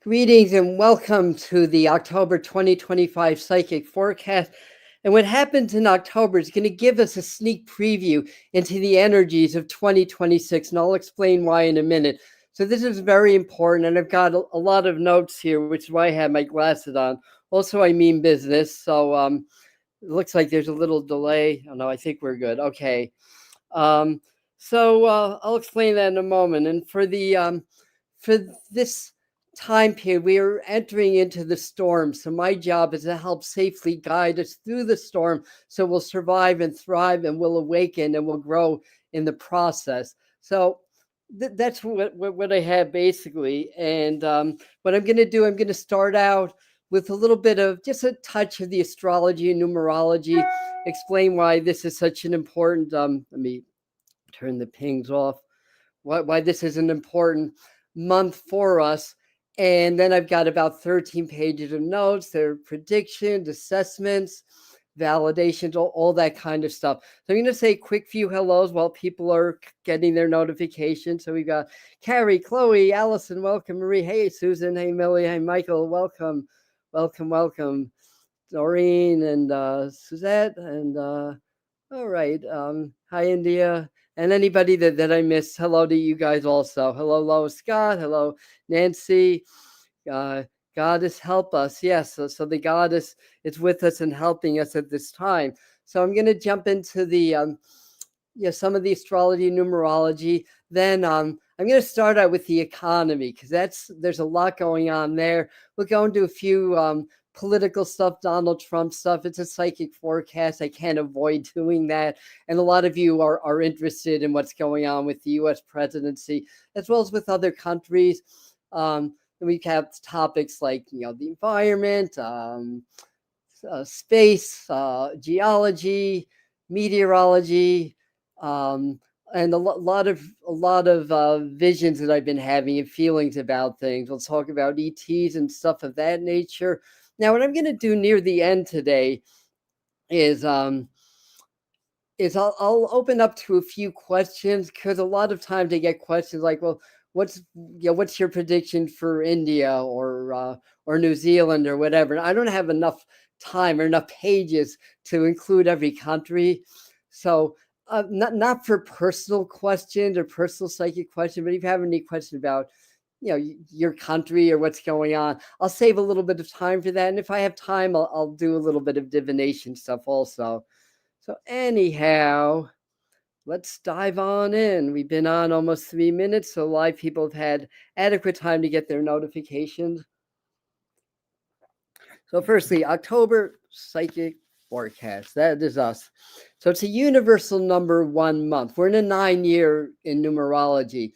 Greetings and welcome to the October 2025 Psychic Forecast. And what happens in October is going to give us a sneak preview into the energies of 2026. And I'll explain why in a minute. So this is very important. And I've got a lot of notes here, which is why I have my glasses on. Also, I mean business. So it looks like there's a little delay. Oh, no, I think we're good. Okay. I'll explain that in a moment. And for this time period, we are entering into the storm. So my job is to help safely guide us through the storm so we'll survive and thrive and we'll awaken and we'll grow in the process. So that's what I have basically. And what I'm going to do, I'm going to start out with a little bit of just a touch of the astrology and numerology, explain why this is such an important, let me turn the pings off, why this is an important month for us. And then I've got about 13 pages of notes, there are predictions, assessments, validations, all that kind of stuff. So I'm going to say a quick few hellos while people are getting their notifications. So we've got Carrie, Chloe, Allison, welcome. Marie, hey, Susan, hey, Millie, hey, Michael, welcome. Doreen and Suzette and all right. Hi, India. And anybody that I missed, hello to you guys also. Hello, Lois Scott. Hello, Nancy. Goddess, help us. Yes. So the goddess is with us and helping us at this time. So I'm going to jump into the some of the astrology, numerology. Then I'm going to start out with the economy because there's a lot going on there. We'll go into a few political stuff, Donald Trump stuff. It's a psychic forecast. I can't avoid doing that. And a lot of you are interested in what's going on with the US presidency, as well as with other countries. And we have topics like, the environment, space, geology, meteorology, and a lot of visions that I've been having and feelings about things. We'll talk about ETs and stuff of that nature. Now, what I'm going to do near the end today is I'll open up to a few questions because a lot of times I get questions like, well, what's your prediction for India or New Zealand or whatever? And I don't have enough time or enough pages to include every country. So not for personal questions or personal psychic questions, but if you have any questions about your country or what's going on, I'll save a little bit of time for that. And if I have time, I'll do a little bit of divination stuff also. So anyhow, let's dive on in. We've been on almost 3 minutes, so live people have had adequate time to get their notifications. So firstly, October psychic forecast. That is us. So it's a universal number 1 month. We're in a 9-year in numerology.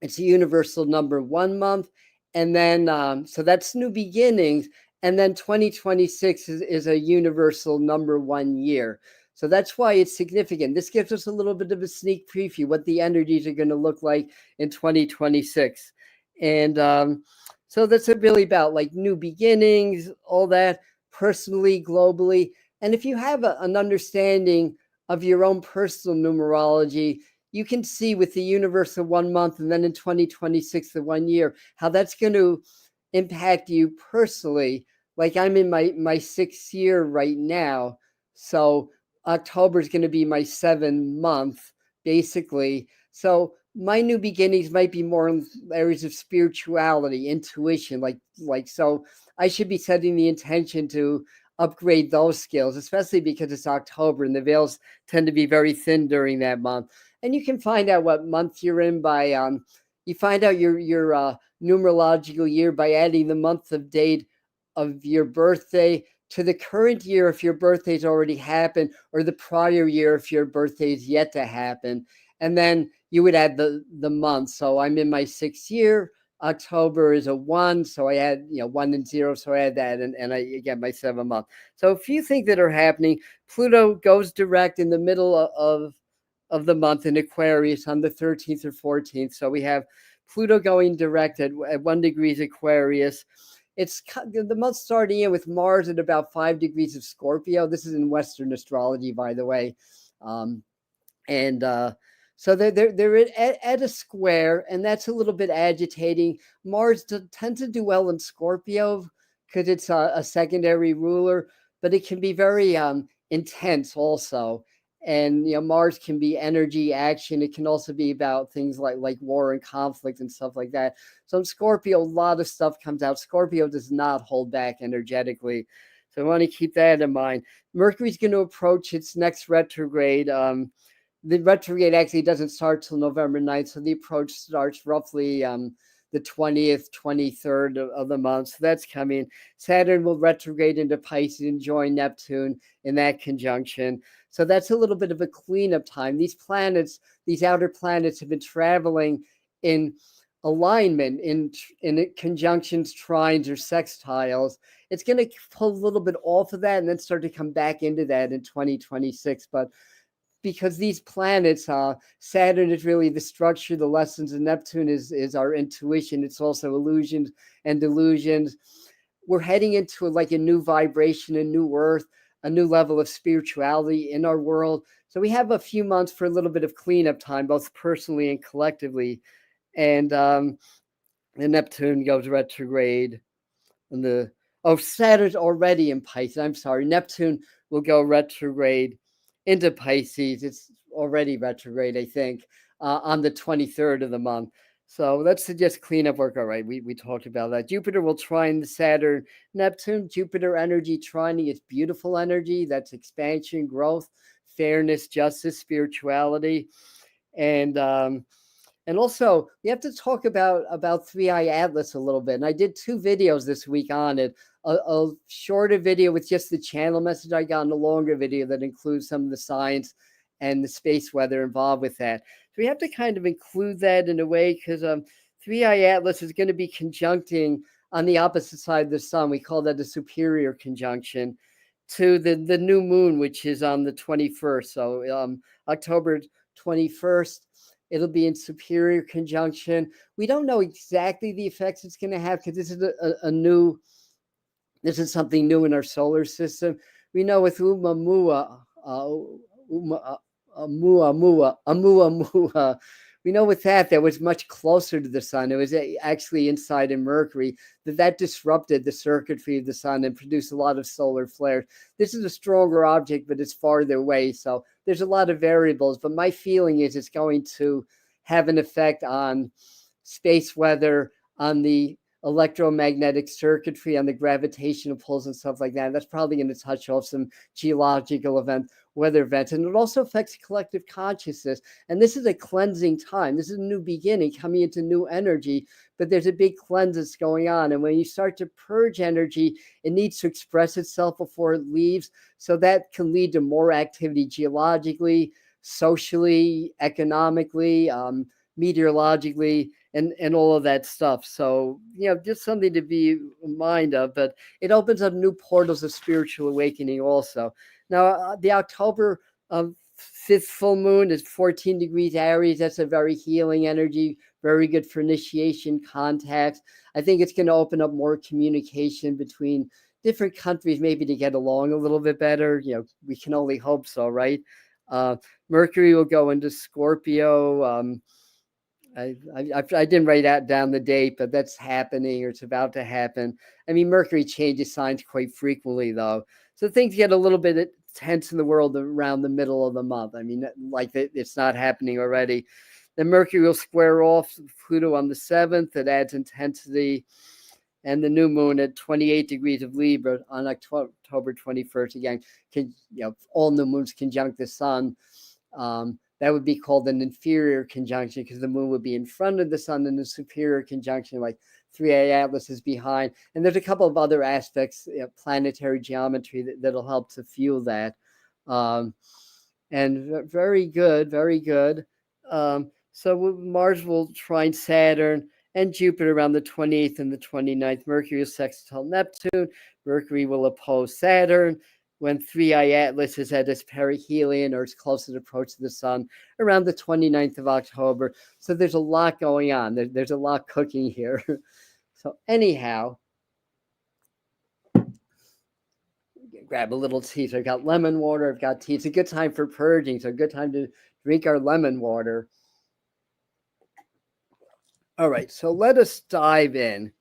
It's a universal number 1 month. And then, so that's new beginnings. And then 2026 is a universal number 1 year. So that's why it's significant. This gives us a little bit of a sneak preview, what the energies are going to look like in 2026. And so that's really about like new beginnings, all that, personally, globally. And if you have an understanding of your own personal numerology, you can see with the universal 1 month and then in 2026, the 1 year, how that's going to impact you personally. Like I'm in my 6th year right now. So October is going to be my 7th month, basically. So my new beginnings might be more in areas of spirituality, intuition, like so I should be setting the intention to upgrade those skills, especially because it's October and the veils tend to be very thin during that month. And you can find out what month you're in by you find out your numerological year by adding the month of date of your birthday to the current year if your birthday's already happened, or the prior year if your birthday's yet to happen. And then you would add the month. So I'm in my 6th year. October is a 1, so I add 1 and 0, so I add that, and I get my 7th month. So a few things that are happening. Pluto goes direct in the middle of the month in Aquarius on the 13th or 14th. So we have Pluto going direct at 1 degrees Aquarius. It's the month starting in with Mars at about 5 degrees of Scorpio. This is in Western astrology, by the way. So they're at a square, and that's a little bit agitating. Mars tends to do well in Scorpio because it's a secondary ruler, but it can be very intense also. And Mars can be energy, action. It can also be about things like war and conflict and stuff like that. So in Scorpio, a lot of stuff comes out. Scorpio does not hold back energetically. So I want to keep that in mind. Mercury's going to approach its next retrograde. The retrograde actually doesn't start till November 9th, so the approach starts roughly the 20th, 23rd of the month. So that's coming. Saturn will retrograde into Pisces and join Neptune in that conjunction. So that's a little bit of a cleanup time. These planets, these outer planets, have been traveling in alignment, in conjunctions, trines, or sextiles. It's going to pull a little bit off of that and then start to come back into that in 2026. But because these planets, Saturn is really the structure, the lessons, and Neptune is our intuition. It's also illusions and delusions. We're heading into like a new vibration, a new earth, a new level of spirituality in our world. So we have a few months for a little bit of cleanup time, both personally and collectively. And the Neptune goes retrograde. And Saturn's already in Pisces. I'm sorry. Neptune will go retrograde into Pisces. It's already retrograde, I think, on the 23rd of the month. So let's just cleanup work. All right, we talked about that. Jupiter will trine Saturn, Neptune. Jupiter energy trining is beautiful energy. That's expansion, growth, fairness, justice, spirituality, and also, we have to talk about Three Eye Atlas a little bit. And I did 2 videos this week on it. A shorter video with just the channel message I got, and a longer video that includes some of the science and the space weather involved with that. So we have to kind of include that in a way because Three Eye Atlas is going to be conjuncting on the opposite side of the sun. We call that a superior conjunction to the new moon, which is on the 21st. So October 21st. It'll be in superior conjunction. We don't know exactly the effects it's going to have because this is this is something new in our solar system. We know with Oumuamua, we know with that was much closer to the sun. It was actually inside in Mercury that disrupted the circuitry of the sun and produced a lot of solar flares. This is a stronger object, but it's farther away. So there's a lot of variables. But my feeling is it's going to have an effect on space weather, on the electromagnetic circuitry, on the gravitational pulls and stuff like that. That's probably going to touch off some geological events, weather events, and it also affects collective consciousness. And this is a cleansing time. This is a new beginning, coming into new energy, but there's a big cleanse that's going on. And when you start to purge energy, it needs to express itself before it leaves. So that can lead to more activity geologically, socially, economically, meteorologically, and all of that stuff. So, just something to be in mind of, but it opens up new portals of spiritual awakening also. Now, the October 5th full moon is 14 degrees Aries. That's a very healing energy, very good for initiation, contacts. I think it's going to open up more communication between different countries, maybe to get along a little bit better. We can only hope so, right? Mercury will go into Scorpio. I didn't write down the date, but that's happening, or it's about to happen. I mean, Mercury changes signs quite frequently, though. So things get a little bit tense in the world around the middle of the month. I mean, like it's not happening already. Then Mercury will square off Pluto on the 7th. It adds intensity. And the new moon at 28 degrees of Libra on October 21st. Again, all new moons conjunct the sun. That would be called an inferior conjunction because the moon would be in front of the sun, and the superior conjunction, like 3A Atlas, is behind. And there's a couple of other aspects, planetary geometry, that'll help to fuel that. And very good, very good. So Mars will trine Saturn and Jupiter around the 28th and the 29th. Mercury will sextile Neptune. Mercury will oppose Saturn when 3I Atlas is at its perihelion, or its closest approach to the sun, around the 29th of October. So there's a lot going on. There's a lot cooking here. So anyhow, grab a little tea. So I've got lemon water. I've got tea. It's a good time for purging. So a good time to drink our lemon water. All right, so let us dive in.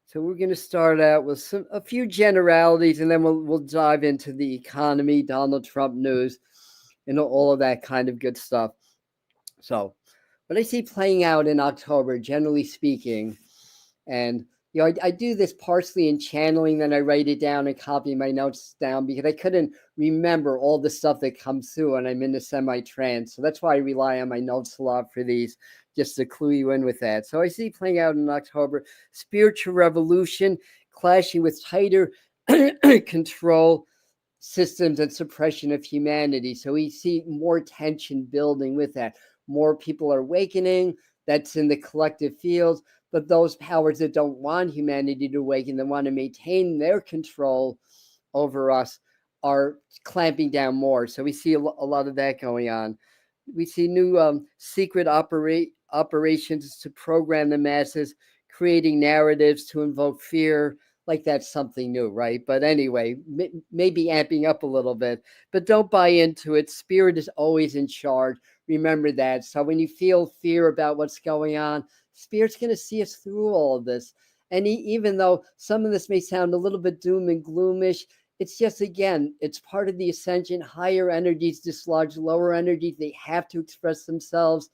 So we're going to start out with a few generalities, and then we'll dive into the economy, Donald Trump news, and all of that kind of good stuff. So what I see playing out in October, generally speaking, and I do this partially in channeling, then I write it down and copy my notes down because I couldn't remember all the stuff that comes through and I'm in a semi-trance. So that's why I rely on my notes a lot for these, just to clue you in with that. So I see playing out in October, spiritual revolution clashing with tighter control systems and suppression of humanity. So we see more tension building with that. More people are awakening. That's in the collective fields. But those powers that don't want humanity to awaken, that want to maintain their control over us, are clamping down more. So we see a lot of that going on. We see new secret operations to program the masses, creating narratives to invoke fear. Like that's something new, right? But anyway, maybe amping up a little bit, but don't buy into it. Spirit is always in charge. Remember that. So when you feel fear about what's going on, Spirit's going to see us through all of this. And even though some of this may sound a little bit doom and gloomish, it's just, again, it's part of the ascension. Higher energies dislodge lower energies. They have to express themselves.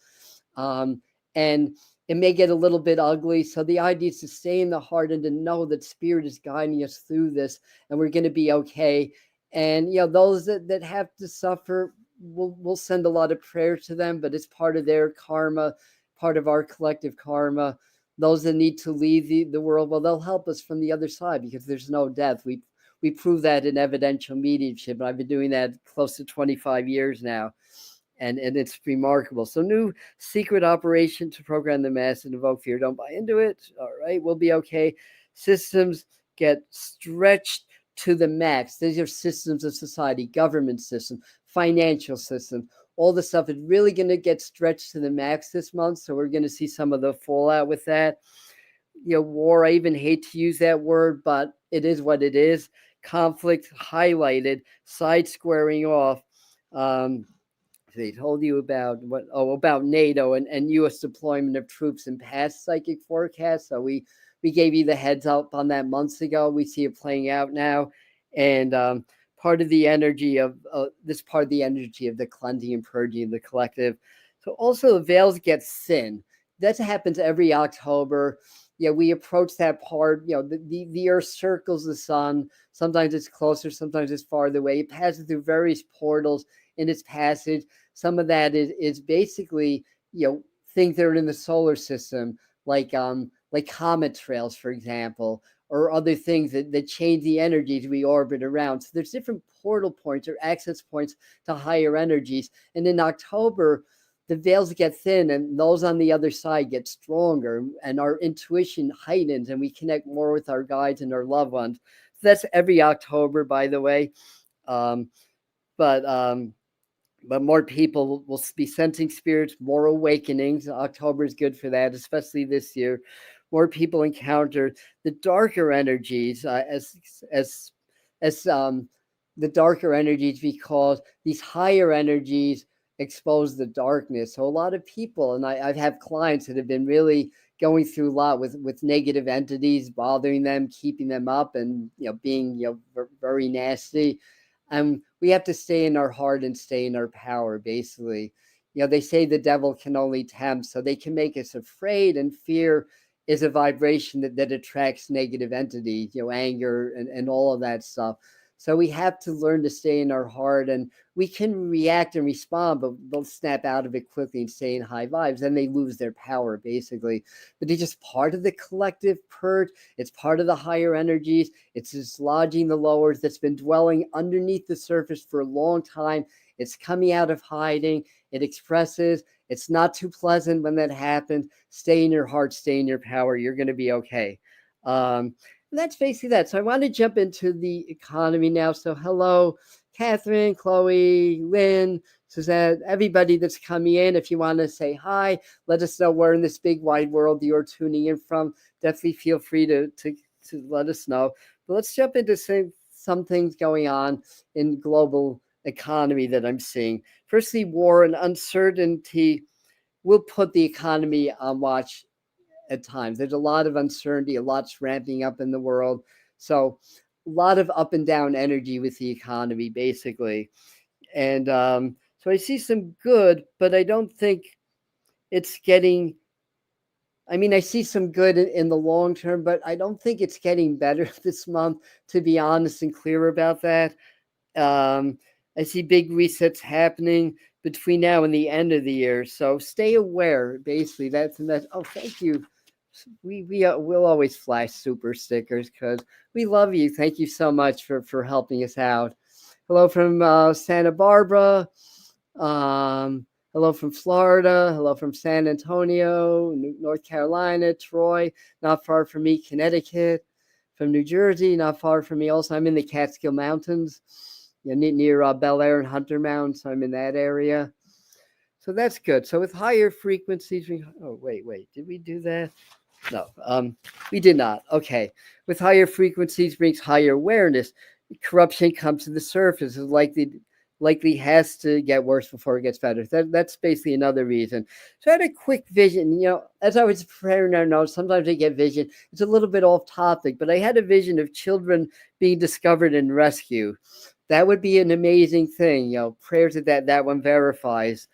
And it may get a little bit ugly. So the idea is to stay in the heart and to know that Spirit is guiding us through this and we're going to be okay. And, those that have to suffer, we'll send a lot of prayer to them, but it's part of their karma, part of our collective karma. Those that need to leave the world, well, they'll help us from the other side because there's no death. We prove that in evidential mediumship. And I've been doing that close to 25 years now. And it's remarkable. So new secret operation to program the mass and evoke fear. Don't buy into it. All right, we'll be okay. Systems get stretched to the max. These are systems of society, government system, financial system. All the stuff is really going to get stretched to the max this month. So we're going to see some of the fallout with that. War, I even hate to use that word, but it is what it is. Conflict highlighted, side squaring off. They told you about about NATO and U.S. deployment of troops and past psychic forecasts. So we gave you the heads up on that months ago. We see it playing out now, and part of the energy of part of the energy of the cleansing and purging of the collective. So also the veils get thin. That happens every October. We approach that part. The Earth circles the sun. Sometimes it's closer, sometimes it's farther away. It passes through various portals in its passage. Some of that is basically things that are in the solar system, like comet trails, for example, or other things that change the energies we orbit around. So there's different portal points or access points to higher energies. And in October, the veils get thin and those on the other side get stronger and our intuition heightens and we connect more with our guides and our loved ones. So that's every October, by the way. But more people will be sensing spirits, more awakenings. October is good for that, especially this year. More people encounter the darker energies as the darker energies, because these higher energies expose the darkness. So a lot of people, and I've had clients that have been really going through a lot with negative entities bothering them, keeping them up, and being very nasty. And we have to stay in our heart and stay in our power, basically. They say the devil can only tempt, so they can make us afraid, and fear is a vibration that attracts negative entities, anger and all of that stuff. So we have to learn to stay in our heart, and we can react and respond, but they'll snap out of it quickly and stay in high vibes. Then they lose their power, basically. But they're just part of the collective purge. It's part of the higher energies. It's dislodging the lowers that's been dwelling underneath the surface for a long time. It's coming out of hiding. It expresses. It's not too pleasant when that happens. Stay in your heart. Stay in your power. You're going to be okay. That's basically that. So I want to jump into the economy now. So hello, Catherine, Chloe, Lynn, Suzette, everybody that's coming in. If you want to say hi, let us know where in this big wide world you're tuning in from. Definitely feel free to let us know. But let's jump into some things going on in global economy that I'm seeing. Firstly, war and uncertainty will put the economy on watch at times. There's a lot of uncertainty, a lot's ramping up in the world. So a lot of up and down energy with the economy, basically. And so I see some good, but I don't think it's getting, I mean, I see some good in the long term, but I don't think it's getting better this month, to be honest and clear about that. Um, I see big resets happening between now and the end of the year. So stay aware, basically. That's. Oh, thank you. We'll always flash super stickers because we love you. Thank you so much for helping us out. Hello from Santa Barbara. Hello from Florida. Hello from San Antonio, North Carolina, Troy, not far from me, Connecticut. From New Jersey, not far from me. Also, I'm in the Catskill Mountains, near Bel Air and Hunter Mountain. So I'm in that area. So that's good. So with higher frequencies, wait, did we do that? No, we did not. Okay. With higher frequencies brings higher awareness. Corruption comes to the surface. It's likely has to get worse before it gets better. That's basically another reason. So I had a quick vision, as I was preparing our notes, sometimes I get vision. It's a little bit off topic, but I had a vision of children being discovered and rescued. That would be an amazing thing. Prayers that one verifies.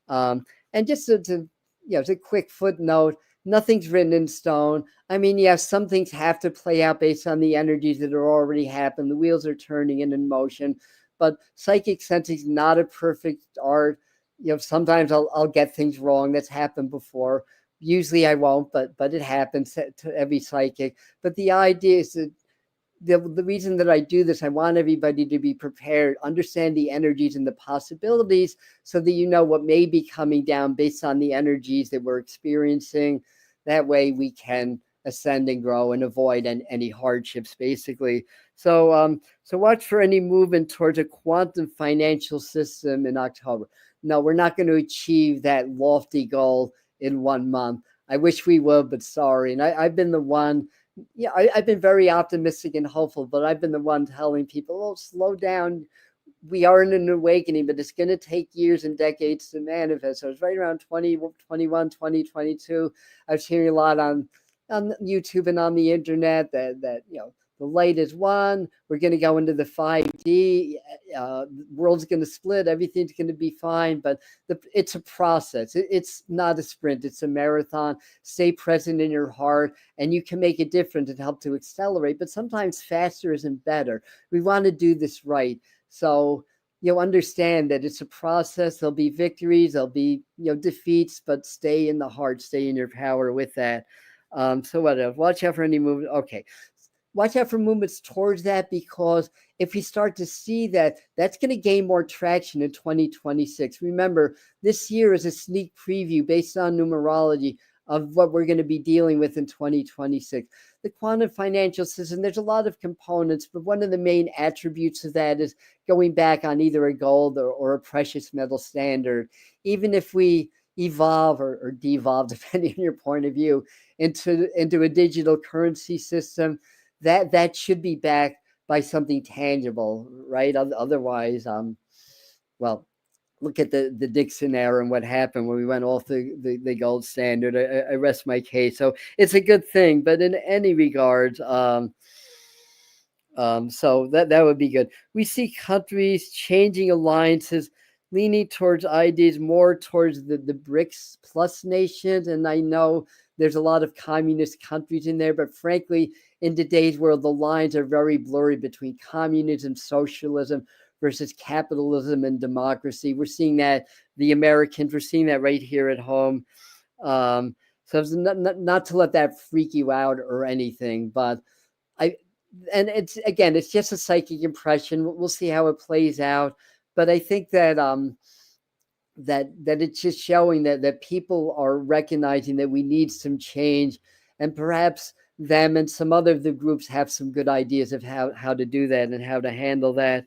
And just to as a quick footnote, nothing's written in stone. I mean, yes, some things have to play out based on the energies that are already happened. The wheels are turning and in motion. But psychic sensing is not a perfect art. Sometimes I'll get things wrong. That's happened before. Usually I won't, but it happens to every psychic. But the idea is that the reason that I do this, I want everybody to be prepared, understand the energies and the possibilities so that you know what may be coming down based on the energies that we're experiencing. That way we can ascend and grow and avoid any hardships, basically. So watch for any movement towards a quantum financial system in October. No, we're not going to achieve that lofty goal in 1 month. I wish we would, but sorry. And I've been the one, I've been very optimistic and hopeful, but I've been the one telling people, oh, slow down. We are in an awakening, but it's going to take years and decades to manifest. So it's right around 2021, 2022. I was hearing a lot on YouTube and on the internet that the light is one. We're going to go into the 5D. The world's going to split. Everything's going to be fine. But it's a process. It's not a sprint. It's a marathon. Stay present in your heart, and you can make a difference and help to accelerate. But sometimes faster isn't better. We want to do this right. So understand that it's a process. There'll be victories. There'll be defeats. But stay in the heart. Stay in your power with that. So what else? Watch out for any movement. Okay. Watch out for movements towards that, because if we start to see that, that's going to gain more traction in 2026. Remember, this year is a sneak preview based on numerology of what we're going to be dealing with in 2026. The quantum financial system, there's a lot of components, but one of the main attributes of that is going back on either a gold or a precious metal standard. Even if we evolve or devolve, depending on your point of view, into a digital currency system, that should be backed by something tangible, right? Otherwise, well, look at the Dixon era and what happened when we went off the gold standard. I rest my case. So it's a good thing, but in any regards, so that would be good. We see countries changing alliances, leaning towards ideas more towards the BRICS plus nations. And I know there's a lot of communist countries in there, but frankly, in today's world, the lines are very blurry between communism, socialism versus capitalism and democracy. We're seeing that, the Americans, we're seeing that right here at home. So it's not to let that freak you out or anything, but it's just a psychic impression. We'll see how it plays out. But I think that that it's just showing that people are recognizing that we need some change, and perhaps them and some other of the groups have some good ideas of how to do that and how to handle that.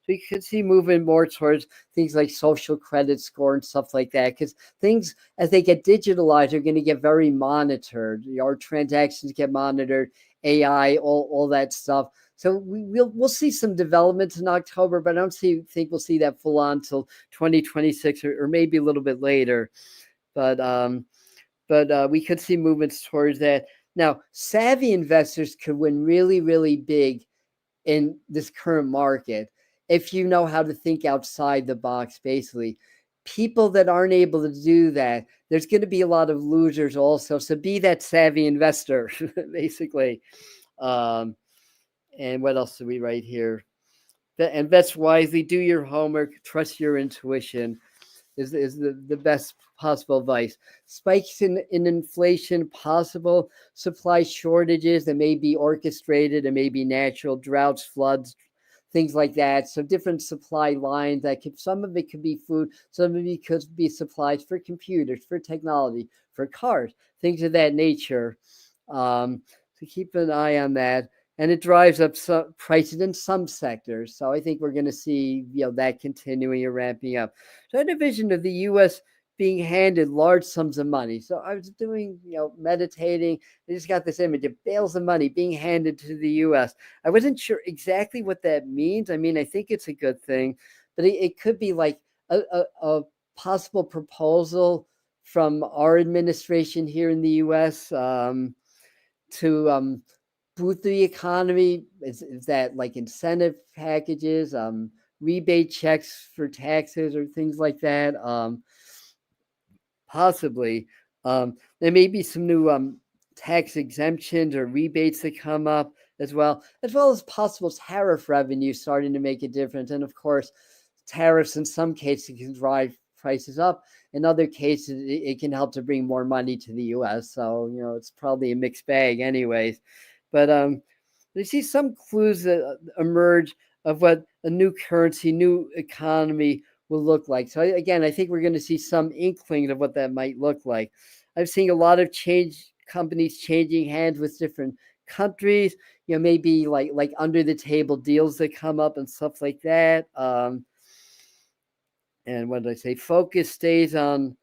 So you could see moving more towards things like social credit score and stuff like that, because things as they get digitalized are going to get very monitored. Our transactions get monitored, AI, all that stuff. So we'll see some developments in October, but I don't think we'll see that full on till 2026 or maybe a little bit later. But we could see movements towards that. Now, savvy investors could win really, really big in this current market if you know how to think outside the box, basically. People that aren't able to do that, there's going to be a lot of losers also. So be that savvy investor, basically. Um, and what else do we write here? Invest wisely, do your homework, trust your intuition is the best possible advice. Spikes in inflation possible, supply shortages that may be orchestrated and may be natural, droughts, floods, things like that. So different supply lines that could, some of it could be food, some of it could be supplies for computers, for technology, for cars, things of that nature. So keep an eye on that. And it drives up some prices in some sectors. So I think we're going to see that continuing and ramping up. So I had a vision of the U.S. being handed large sums of money. So I was doing, meditating. I just got this image of bales of money being handed to the U.S. I wasn't sure exactly what that means. I mean, I think it's a good thing, but it could be like a possible proposal from our administration here in the U.S. To boost the economy. Is that like incentive packages, rebate checks for taxes or things like that? Possibly. There may be some new tax exemptions or rebates that come up as well as possible tariff revenue starting to make a difference. And of course, tariffs in some cases can drive prices up. In other cases, it can help to bring more money to the U.S. So it's probably a mixed bag, anyways. But you see some clues that emerge of what a new currency, new economy will look like. So again, I think we're going to see some inkling of what that might look like. I've seen a lot of companies changing hands with different countries. Maybe like under the table deals that come up and stuff like that. And what did I say? Focus stays on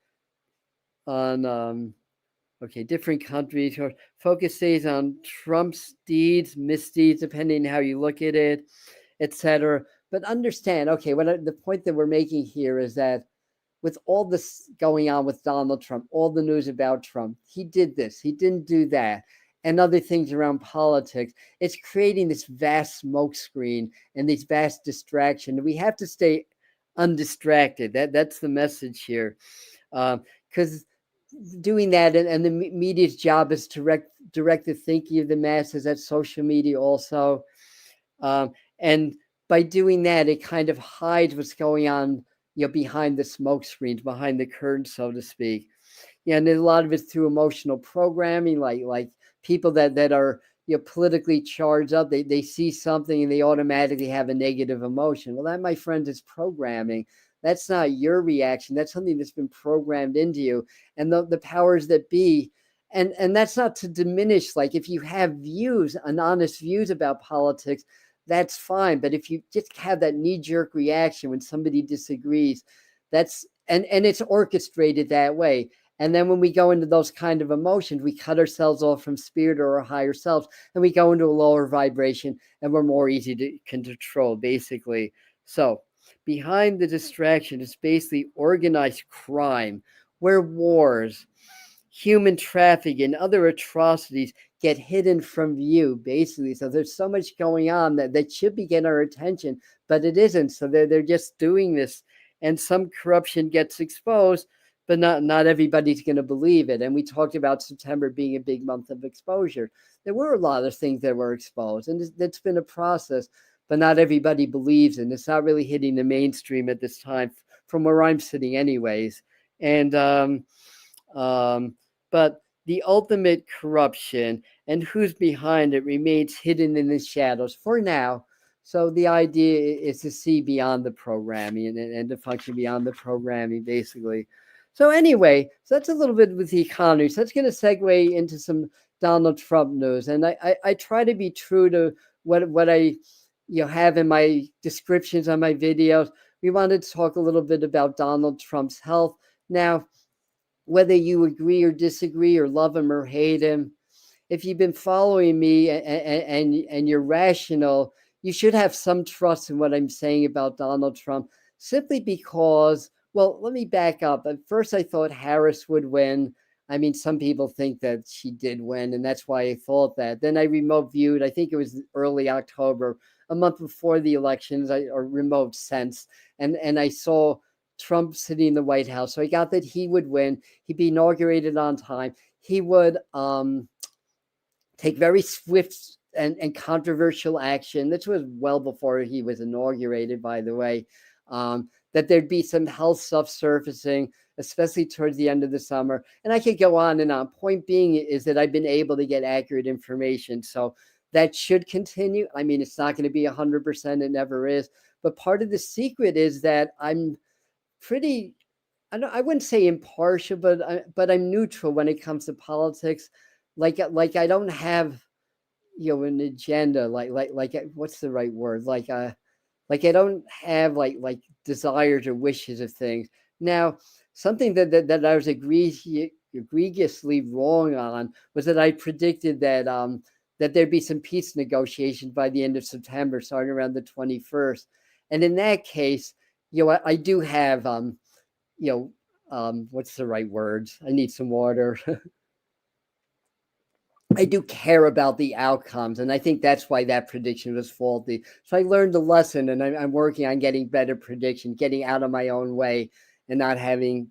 different countries. Focus stays on Trump's deeds, misdeeds, depending on how you look at it, etc. But understand, the point that we're making here is that with all this going on with Donald Trump, all the news about Trump, he did this, he didn't do that, and other things around politics, it's creating this vast smokescreen and this vast distraction. We have to stay undistracted. That's the message here, because doing that, and the media's job is to direct the thinking of the masses. That's social media also, and by doing that, it kind of hides what's going on, behind the smoke screens, behind the curtain, so to speak. And a lot of it's through emotional programming, like people that are politically charged up. They see something and they automatically have a negative emotion. Well, that, my friend, is programming. That's not your reaction. That's something that's been programmed into you. And the powers that be, and that's not to diminish, like if you have views and honest views about politics, that's fine. But if you just have that knee-jerk reaction when somebody disagrees, that's and it's orchestrated that way. And then when we go into those kind of emotions, we cut ourselves off from spirit or our higher selves, and we go into a lower vibration, and we're more easy to control, basically. So behind the distraction is basically organized crime, where wars, human trafficking, and other atrocities get hidden from view, basically. So there's so much going on that should be getting our attention, but it isn't. So they're just doing this, and some corruption gets exposed, but not everybody's going to believe it. And we talked about September being a big month of exposure. There were a lot of things that were exposed, and it's been a process, but not everybody believes in. It's not really hitting the mainstream at this time, from where I'm sitting, anyways. And but the ultimate corruption and who's behind it remains hidden in the shadows for now. So the idea is to see beyond the programming and to function beyond the programming, basically. So anyway, so that's a little bit with the economy. So that's going to segue into some Donald Trump news. And I try to be true to what I have in my descriptions on my videos. We wanted to talk a little bit about Donald Trump's health. Now, whether you agree or disagree or love him or hate him, if you've been following me and you're rational, you should have some trust in what I'm saying about Donald Trump, simply because, well, let me back up. At first, I thought Harris would win. I mean, some people think that she did win, and that's why I thought that. Then I remote viewed, I think it was early October, a month before the elections, or remote sense, and I saw Trump sitting in the White House. So I got that he would win. He'd be inaugurated on time. He would take very swift and controversial action. This was well before he was inaugurated, by the way. That there'd be some health stuff surfacing, especially towards the end of the summer. And I could go on and on. Point being is that I've been able to get accurate information. So that should continue. I mean, it's not going to be 100%. It never is. But part of the secret is that I'm pretty, I wouldn't say impartial, but I'm neutral when it comes to politics. Like I don't have an agenda, like what's the right word, like I don't have like desires or wishes of things. Now, something that I was egregiously wrong on was that I predicted that there'd be some peace negotiations by the end of September, starting around the 21st. And in that case, I do have what's the right words? I need some water. I do care about the outcomes, and I think that's why that prediction was faulty. So I learned the lesson, and I'm working on getting better prediction, getting out of my own way, and not having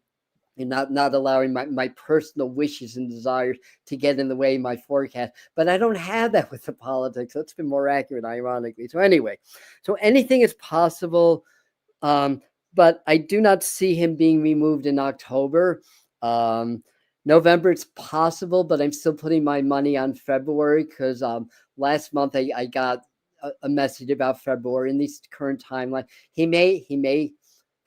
and not allowing my personal wishes and desires to get in the way of my forecast. But I don't have that with the politics. That's been more accurate, ironically. So anyway, so anything is possible. But I do not see him being removed in October. November, it's possible, but I'm still putting my money on February because last month I got a message about February in this current timeline. He may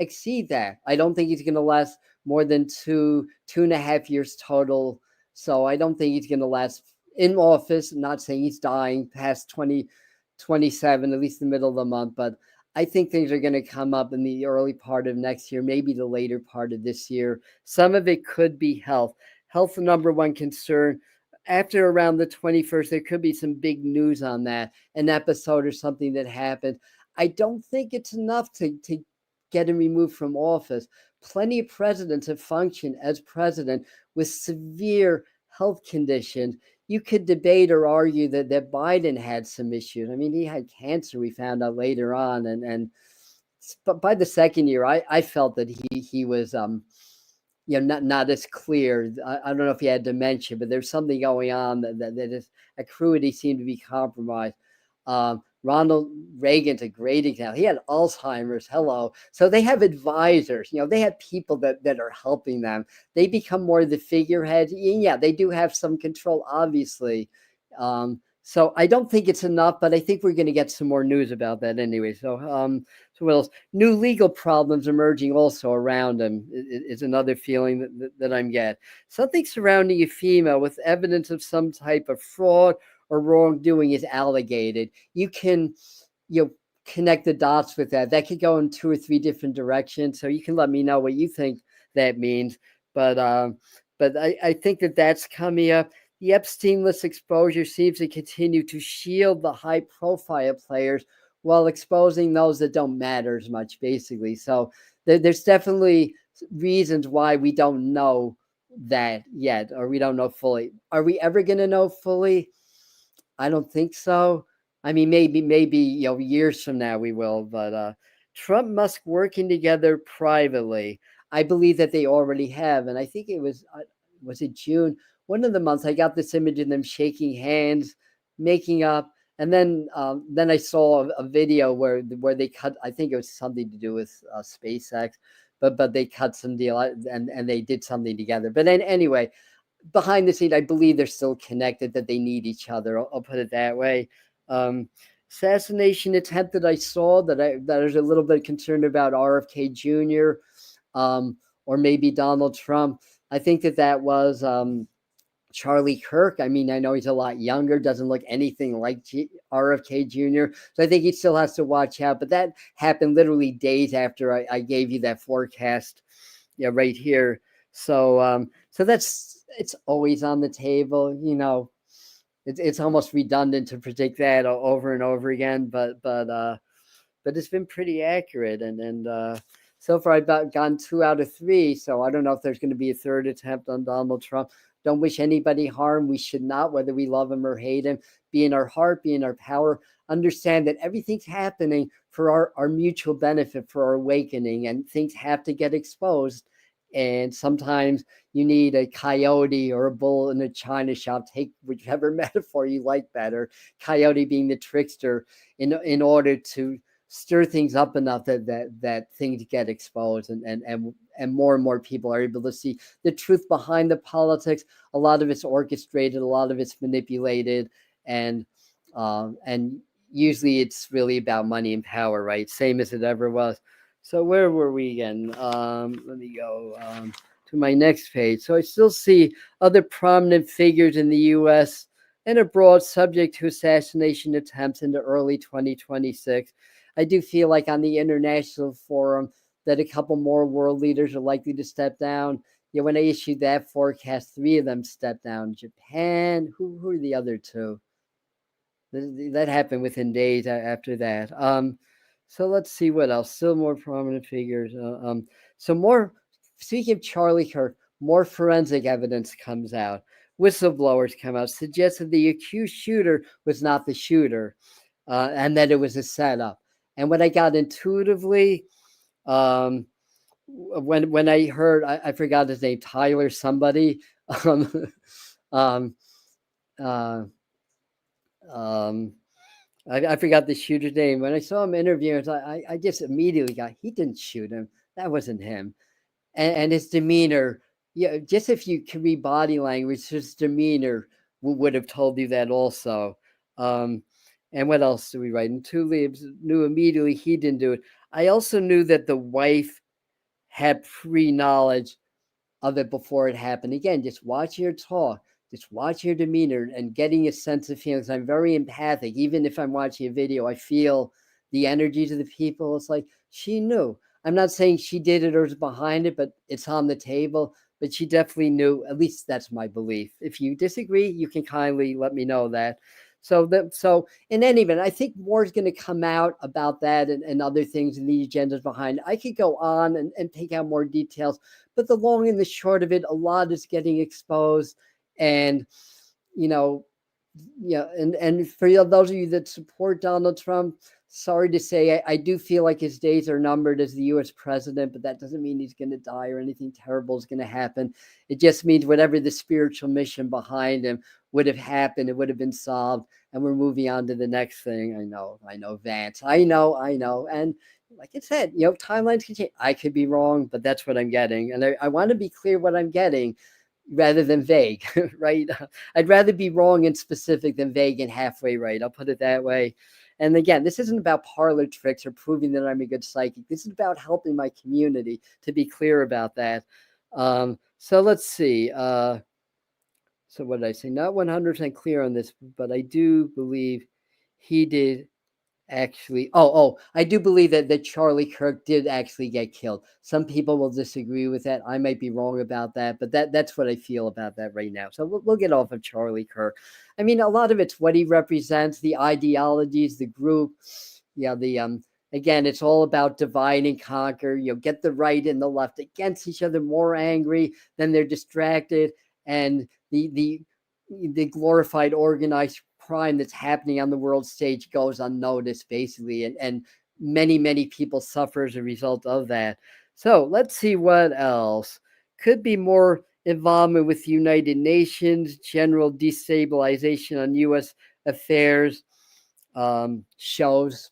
exceed that. I don't think he's going to last more than 2.5 years total. So I don't think he's going to last in office. I'm not saying he's dying past 2027, at least the middle of the month, but I think things are going to come up in the early part of next year, maybe the later part of this year. Some of it could be health. Health, the number one concern. After around the 21st, there could be some big news on that, an episode or something that happened. I don't think it's enough to get him removed from office. Plenty of presidents have functioned as president with severe health conditions. You could debate or argue that Biden had some issues. I mean, he had cancer, we found out later on. But by the second year, I felt that he was not as clear. I don't know if he had dementia, but there's something going on that his acuity seemed to be compromised. Ronald Reagan's a great example. He had Alzheimer's. Hello. So they have advisors. They have people that are helping them. They become more the figurehead. Yeah, they do have some control, obviously. So I don't think it's enough, but I think we're going to get some more news about that anyway. So what else? New legal problems emerging also around him is another feeling that I'm getting. Something surrounding a female with evidence of some type of fraud or wrongdoing is alleged. You can connect the dots with that. That could go in 2 or 3 different directions. So you can let me know what you think that means. But I think that's coming up. The Epstein list exposure seems to continue to shield the high profile players while exposing those that don't matter as much, basically. So there's definitely reasons why we don't know that yet, or we don't know fully. Are we ever going to know fully? I don't think so. I mean, maybe years from now we will. But Trump, Musk working together privately, I believe that they already have, and I think it was it June, one of the months, I got this image of them shaking hands, making up, and then I saw a video where they cut. I think it was something to do with SpaceX, but they cut some deal and they did something together. But then anyway, behind the scene, I believe they're still connected, that they need each other. I'll put it that way. Assassination attempt that I saw that I was a little bit concerned about, RFK Jr. Or maybe Donald Trump. I think that was Charlie Kirk. I mean, I know he's a lot younger, doesn't look anything like RFK Jr. So I think he still has to watch out. But that happened literally days after I gave you that forecast, right here. So it's always on the table. It's almost redundant to predict that over and over again, but it's been pretty accurate. And so far I've gotten 2 out of 3. So I don't know if there's going to be a third attempt on Donald Trump. Don't wish anybody harm. We should not, whether we love him or hate him. Be in our heart, be in our power. Understand that everything's happening for our mutual benefit, for our awakening, and things have to get exposed. And sometimes you need a coyote or a bull in a china shop. Take whichever metaphor you like better. Coyote being the trickster, in order to stir things up enough that things get exposed, and more people are able to see the truth behind the politics. A lot of it's orchestrated, a lot of it's manipulated, and usually it's really about money and power, right? Same as it ever was. So where were we again? Let me go to my next page. So I still see other prominent figures in the U.S. and abroad subject to assassination attempts into early 2026. I do feel like on the international forum that a couple more world leaders are likely to step down. When I issued that forecast, 3 of them stepped down. Japan, who are the other 2? That happened within days after that. So let's see what else. Still more prominent figures. So more. Speaking of Charlie Kirk, more forensic evidence comes out. Whistleblowers come out, suggest that the accused shooter was not the shooter, and that it was a setup. And what I got intuitively, when I heard, I forgot his name, Tyler somebody. um, uh, um, I forgot the shooter's name. When I saw him interviewing, I just immediately got, he didn't shoot him. That wasn't him. And his demeanor, just if you can read body language, his demeanor would have told you that also. And what else do we write? And two leaves knew immediately he didn't do it. I also knew that the wife had pre-knowledge of it before it happened. Again, just watching her talk, just watching her demeanor and getting a sense of feelings. I'm very empathic. Even if I'm watching a video, I feel the energies of the people. It's like she knew. I'm not saying she did it or is behind it, but it's on the table. But she definitely knew. At least that's my belief. If you disagree, you can kindly let me know that. So in any event, I think more is going to come out about that and other things and the agendas behind it. I could go on and take out more details, but the long and the short of it, a lot is getting exposed. And, and for those of you that support Donald Trump, sorry to say, I do feel like his days are numbered as the U.S. president, but that doesn't mean he's going to die or anything terrible is going to happen. It just means whatever the spiritual mission behind him would have happened, it would have been solved, and we're moving on to the next thing. I know, Vance. I know. And like I said, timelines can change. I could be wrong, but that's what I'm getting. And I want to be clear what I'm getting rather than vague, right? I'd rather be wrong and specific than vague and halfway right. I'll put it that way. And again, this isn't about parlor tricks or proving that I'm a good psychic. This is about helping my community, to be clear about that. So let's see. So what did I say? Not 100% clear on this, but I do believe he did actually. I do believe that Charlie Kirk did actually get killed. Some people will disagree with that. I might be wrong about that, but that's what I feel about that right now. So we'll get off of Charlie Kirk. I mean, a lot of it's what he represents, the ideologies, the group. Again, it's all about divide and conquer. Get the right and the left against each other, more angry, then they're distracted, and the glorified organized crime that's happening on the world stage goes unnoticed, basically, and many people suffer as a result of that. So let's see what else could be. More involvement with the United Nations, general destabilization on U.S. affairs, shows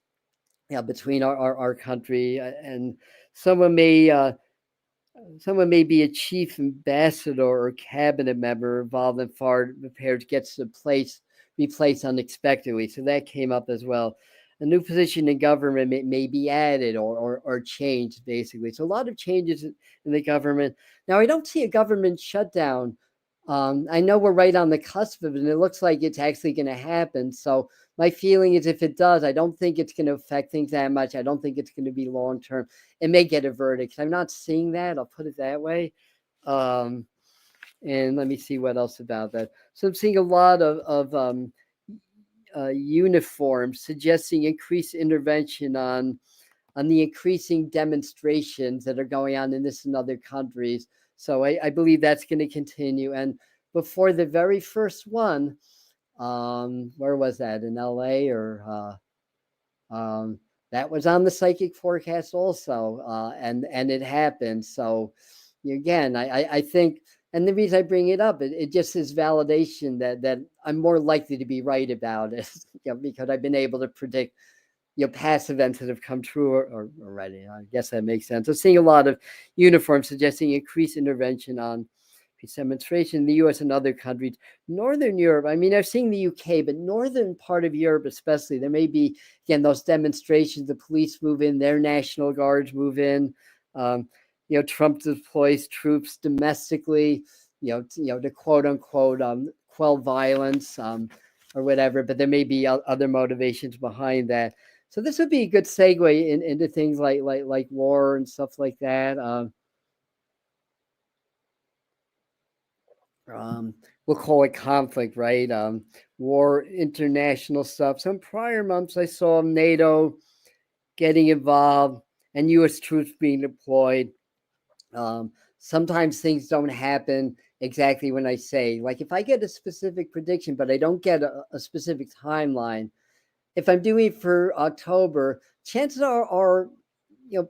between our country, and someone may be a chief ambassador or cabinet member involved in foreign affairs gets replaced unexpectedly. So that came up as well. A new position in government may be added or changed, basically. So a lot of changes in the government. Now, I don't see a government shutdown I know we're right on the cusp of it, and it looks like it's actually going to happen. So my feeling is, if it does, I don't think it's going to affect things that much. I don't think it's going to be long term. It may get averted. I'm not seeing that. I'll put it that way. And let me see what else about that. So I'm seeing a lot of uniforms suggesting increased intervention on the increasing demonstrations that are going on in this and other countries. So I believe that's going to continue. And before the very first one, where was that, in LA, or that was on the psychic forecast also, and it happened. So again, I think, and the reason I bring it up, it just is validation that I'm more likely to be right about it, because I've been able to predict past events that have come true already. I guess that makes sense. I'm seeing a lot of uniforms suggesting increased intervention on peace demonstration in the US and other countries. Northern Europe, I mean, I've seen the UK, but northern part of Europe especially, there may be, again, those demonstrations, the police move in, their National Guards move in, Trump deploys troops domestically, to quote unquote quell violence, or whatever, but there may be other motivations behind that. So this would be a good segue into things like war and stuff like that. We'll call it conflict, right? War, international stuff. Some prior months I saw NATO getting involved and U.S. troops being deployed. Sometimes things don't happen exactly when I say. Like if I get a specific prediction, but I don't get a specific timeline, if I'm doing it for October, chances are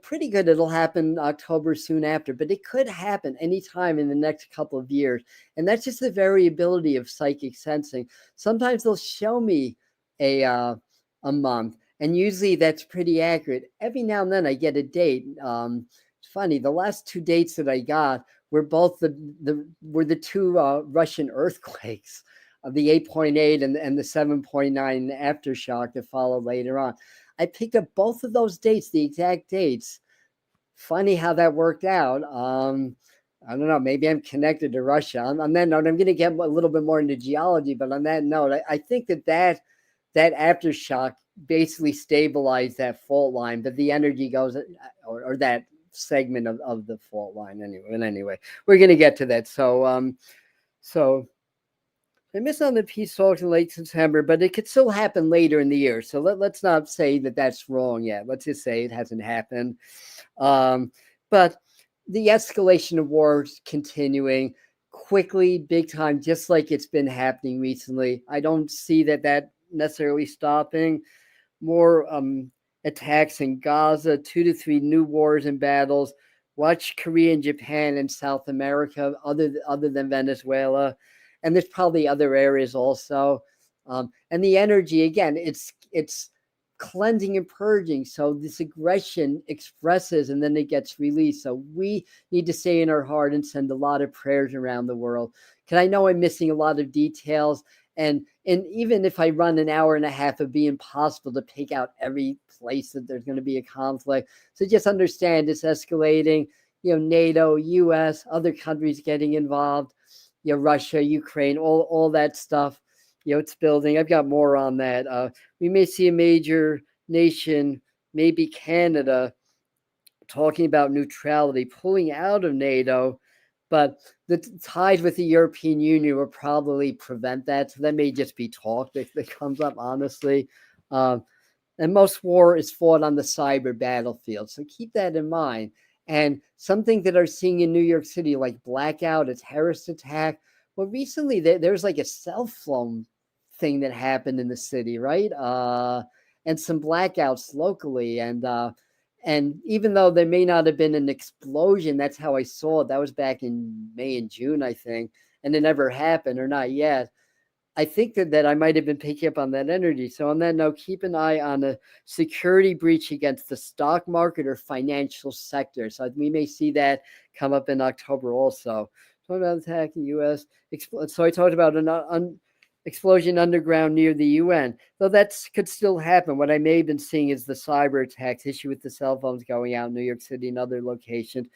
pretty good it'll happen October soon after, but it could happen anytime in the next couple of years. And that's just the variability of psychic sensing. Sometimes they'll show me a month, and usually that's pretty accurate. Every now and then I get a date. It's funny, the last two dates that I got were both the two Russian earthquakes, of the 8.8 and the 7.9 aftershock that followed later on. I picked up both of those dates, the exact dates. Funny how that worked out. I don't know, maybe I'm connected to Russia. On that note, I'm going to get a little bit more into geology, but on that note, I think that aftershock basically stabilized that fault line, but the energy goes, or that segment of the fault line anyway. We're going to get to that. So I missed on the peace talks in late September, but it could still happen later in the year. So let's not say that that's wrong yet. Let's just say it hasn't happened. But the escalation of wars continuing quickly, big time, just like it's been happening recently. I don't see that necessarily stopping. More attacks in Gaza, 2 to 3 new wars and battles. Watch Korea and Japan and South America, other than Venezuela. And there's probably other areas also. And the energy, again, it's cleansing and purging. So this aggression expresses and then it gets released. So we need to stay in our heart and send a lot of prayers around the world. Because I know I'm missing a lot of details. And even if I run an hour and a half, it'd be impossible to pick out every place that there's going to be a conflict. So just understand it's escalating. NATO, US, other countries getting involved. Russia, Ukraine, all that stuff. It's building. I've got more on that. We may see a major nation, maybe Canada, talking about neutrality, pulling out of NATO, but the ties with the European Union will probably prevent that. So that may just be talk that comes up, honestly. And most war is fought on the cyber battlefield. So keep that in mind. And something that are seeing in New York City, like blackout, a terrorist attack. Well, recently there's like a cell phone thing that happened in the city, right? And some blackouts locally. And even though there may not have been an explosion, that's how I saw it. That was back in May and June, I think. And it never happened, or not yet. I think that I might have been picking up on that energy. So on that note, keep an eye on a security breach against the stock market or financial sector. So we may see that come up in October also. Talking about attack in the U.S. So I talked about an explosion underground near the UN. Though that could still happen. What I may have been seeing is the cyber attacks, issue with the cell phones going out in New York City and other locations.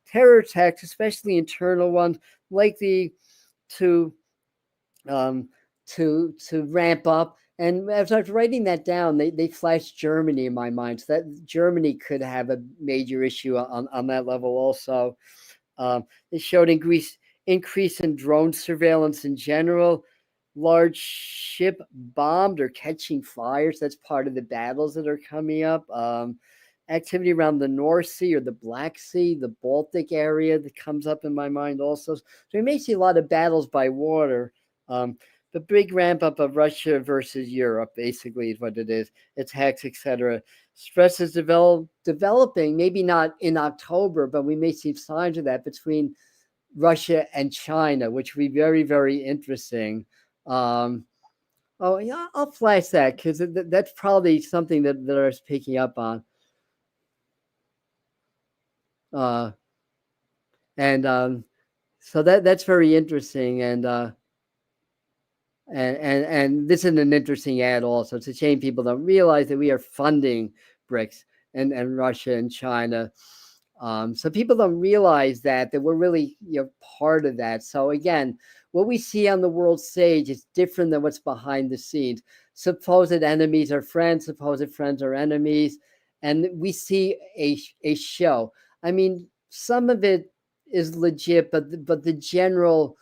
Terror attacks, especially internal ones, like the to um, to ramp up. And as I was writing that down, they flashed Germany in my mind. So that Germany could have a major issue on that level also. It showed increase in drone surveillance in general, large ship bombed or catching fires. That's part of the battles that are coming up. Activity around the North Sea or the Black Sea, the Baltic area that comes up in my mind also. So we may see a lot of battles by water. The big ramp up of Russia versus Europe, basically, is what it is. Attacks, etc. Stress is developing, maybe not in October, but we may see signs of that between Russia and China, which would be very, very interesting. Oh, yeah, I'll flash that because that's probably something that I was picking up on. Uh, and so that's very interesting. And this is an interesting ad also. It's a shame people don't realize that we are funding BRICS and Russia and China. So people don't realize that we're really part of that. So again, what we see on the world stage is different than what's behind the scenes. Supposed enemies are friends, supposed friends are enemies, and we see a show. I mean, some of it is legit, but the general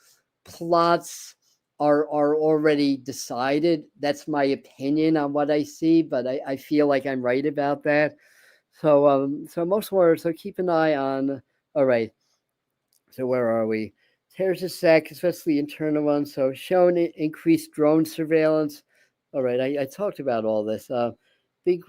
plots are already decided. That's my opinion on what I see, but I feel like I'm right about that. So most words. So keep an eye on. All right. So where are we? Terrorist attack, especially internal ones. So shown increased drone surveillance. All right. I talked about all this. Big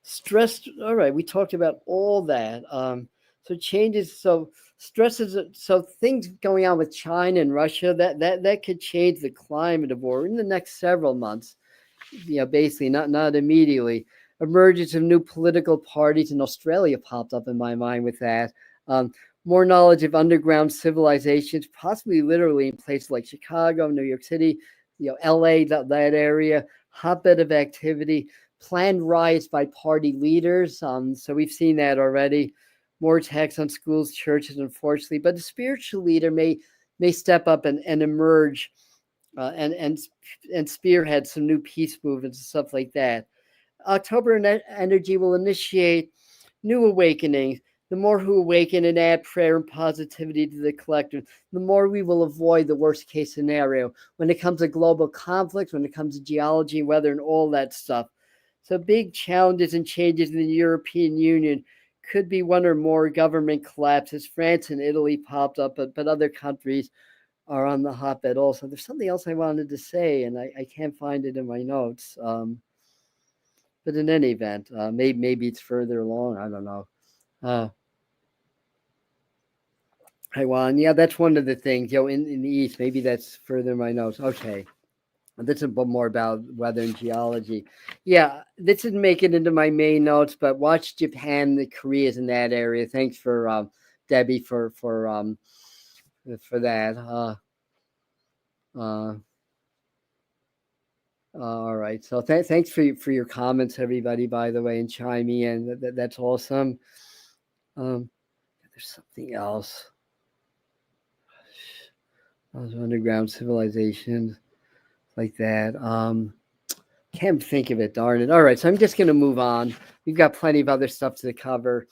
stress. All right. We talked about all that. So changes. So stresses. So things going on with China and Russia that could change the climate of war in the next several months. Basically not immediately. Emergence of new political parties in Australia popped up in my mind with that. Um, More knowledge of underground civilizations, possibly literally in places like Chicago, New York City, LA, that area, hotbed of activity, planned riots by party leaders. So we've seen that already. More attacks on schools, churches, unfortunately. But the spiritual leader may step up and emerge and spearhead some new peace movements and stuff like that. October energy will initiate new awakenings. The more who awaken and add prayer and positivity to the collective, the more we will avoid the worst case scenario when it comes to global conflicts, when it comes to geology, weather, and all that stuff. So big challenges and changes in the European Union could be one or more government collapses. France and Italy popped up, but other countries are on the hotbed also. There's something else I wanted to say, and I can't find it in my notes. But in any event, maybe it's further along. I don't know. Taiwan, yeah, that's one of the things. In the East, maybe that's further in my notes. Okay. This is a bit more about weather and geology. Yeah, this didn't make it into my main notes, but watch Japan, the Koreas in that area. Thanks for Debbie for that. Uh, all right. So thanks for your comments, everybody. By the way, and chiming in. That's awesome. There's something else. Those underground civilizations like that. Can't think of it. Darn it. All right. So I'm just going to move on. We've got plenty of other stuff to cover.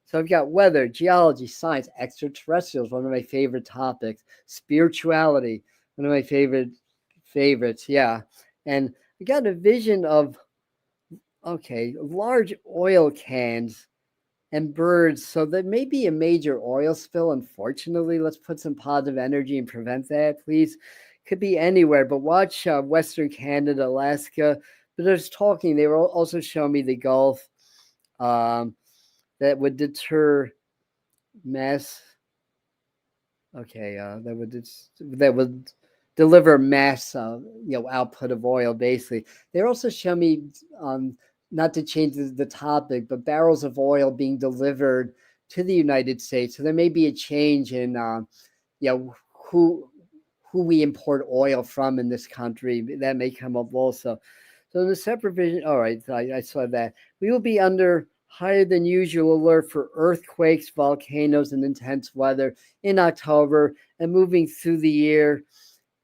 So I've got weather, geology, science, extraterrestrials, one of my favorite topics, spirituality, one of my favorites. Yeah. And I got a vision of, large oil cans and birds. So there may be a major oil spill. Unfortunately, let's put some positive energy and prevent that, please. Could be anywhere, but watch Western Canada, Alaska. But there's talking. They were also showing me the Gulf that would deter mass. Okay, that would deliver mass, output of oil. Basically, they're also showing me not to change the topic, but barrels of oil being delivered to the United States. So there may be a change in, who we import oil from in this country. That may come up also. So in the separate vision, all right, I saw that. We will be under higher than usual alert for earthquakes, volcanoes, and intense weather in October and moving through the year.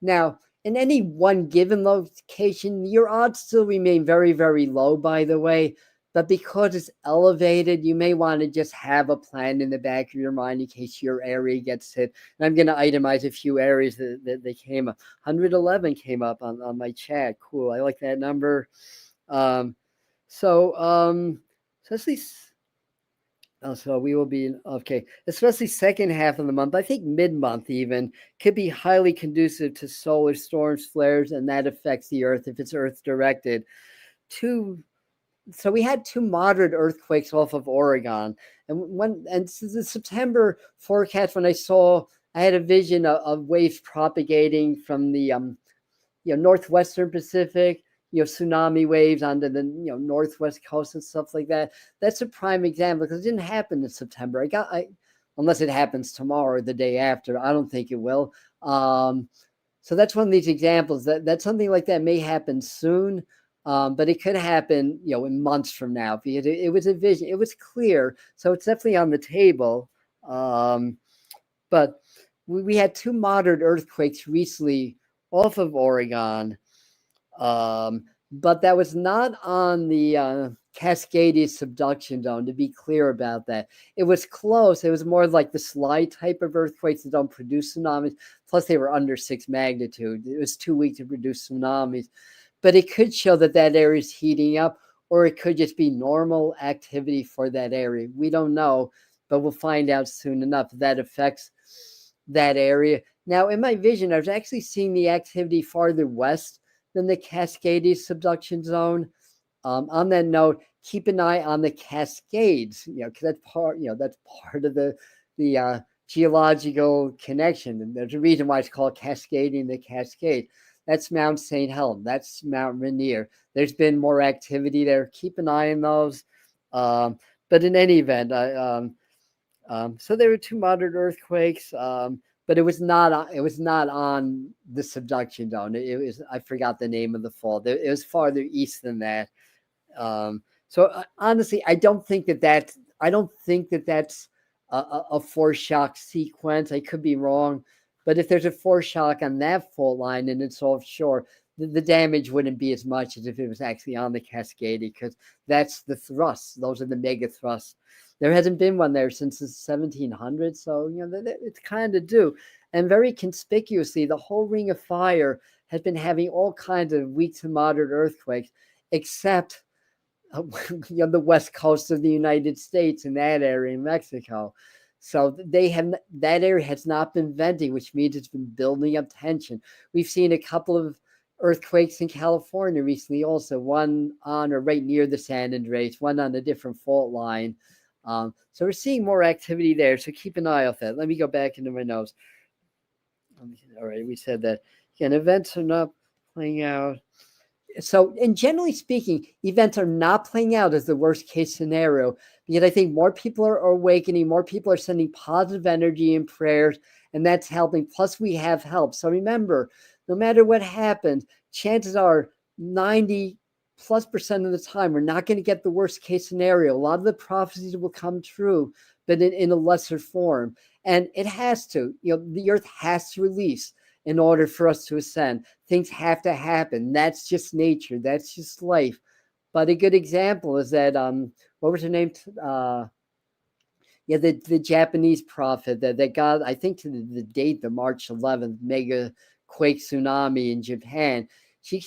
Now, in any one given location, your odds still remain very, very low, by the way. But because it's elevated, you may want to just have a plan in the back of your mind in case your area gets hit. And I'm going to itemize a few areas that came up. 111 came up on my chat. Cool. I like that number. So let's see. So we will be okay, especially second half of the month. I think mid-month even could be highly conducive to solar storms, flares, and that affects the Earth if it's Earth directed. So we had two moderate earthquakes off of Oregon, and the September forecast when I had a vision of waves propagating from the northwestern Pacific, tsunami waves onto the northwest coast and stuff like that. That's a prime example because it didn't happen in September. Unless it happens tomorrow or the day after. I don't think it will. So that's one of these examples that something like that may happen soon. But it could happen, in months from now because it was a vision. It was clear, so it's definitely on the table. But we had two moderate earthquakes recently off of Oregon, but that was not on the Cascadia subduction zone, to be clear about that. It was close. It was more like the slide type of earthquakes that don't produce tsunamis. Plus, they were under 6 magnitude. It was too weak to produce tsunamis. But it could show that area is heating up, or it could just be normal activity for that area. We don't know, but we'll find out soon enough if that affects that area. Now, in my vision, I was actually seeing the activity farther west than the Cascadia subduction zone. On that note, keep an eye on the Cascades, because that's part of the geological connection, and there's a reason why it's called Cascading the Cascade. That's Mount St. Helens. That's Mount Rainier. There's been more activity there. Keep an eye on those. But in any event, so there were two moderate earthquakes, but it was not on the subduction zone. It was, I forgot the name of the fault. It was farther east than that. So honestly, I don't think that that's a foreshock sequence. I could be wrong, but if there's a foreshock on that fault line and it's offshore, the damage wouldn't be as much as if it was actually on the Cascadia, because that's the thrusts. Those are the mega thrusts. There hasn't been one there since the 1700s, so it's kind of due. And very conspicuously, the whole Ring of Fire has been having all kinds of weak to moderate earthquakes, except the west coast of the United States and that area in Mexico. So that area has not been venting, which means it's been building up tension. We've seen a couple of earthquakes in California recently, also one on or right near the San Andreas, one on a different fault line. So we're seeing more activity there. So keep an eye off that. Let me go back into my notes. All right, we said that. Again, events are not playing out. So, and generally speaking, events are not playing out as the worst case scenario, because I think more people are awakening, more people are sending positive energy and prayers, and that's helping. Plus, we have help. So remember, no matter what happens, chances are 90+% of the time, we're not going to get the worst case scenario. A lot of the prophecies will come true, but in a lesser form. And it has to, the earth has to release in order for us to ascend. Things have to happen. That's just nature. That's just life. But a good example is that, what was her name? The Japanese prophet that got, I think, to the date, the March 11th mega quake tsunami in Japan. She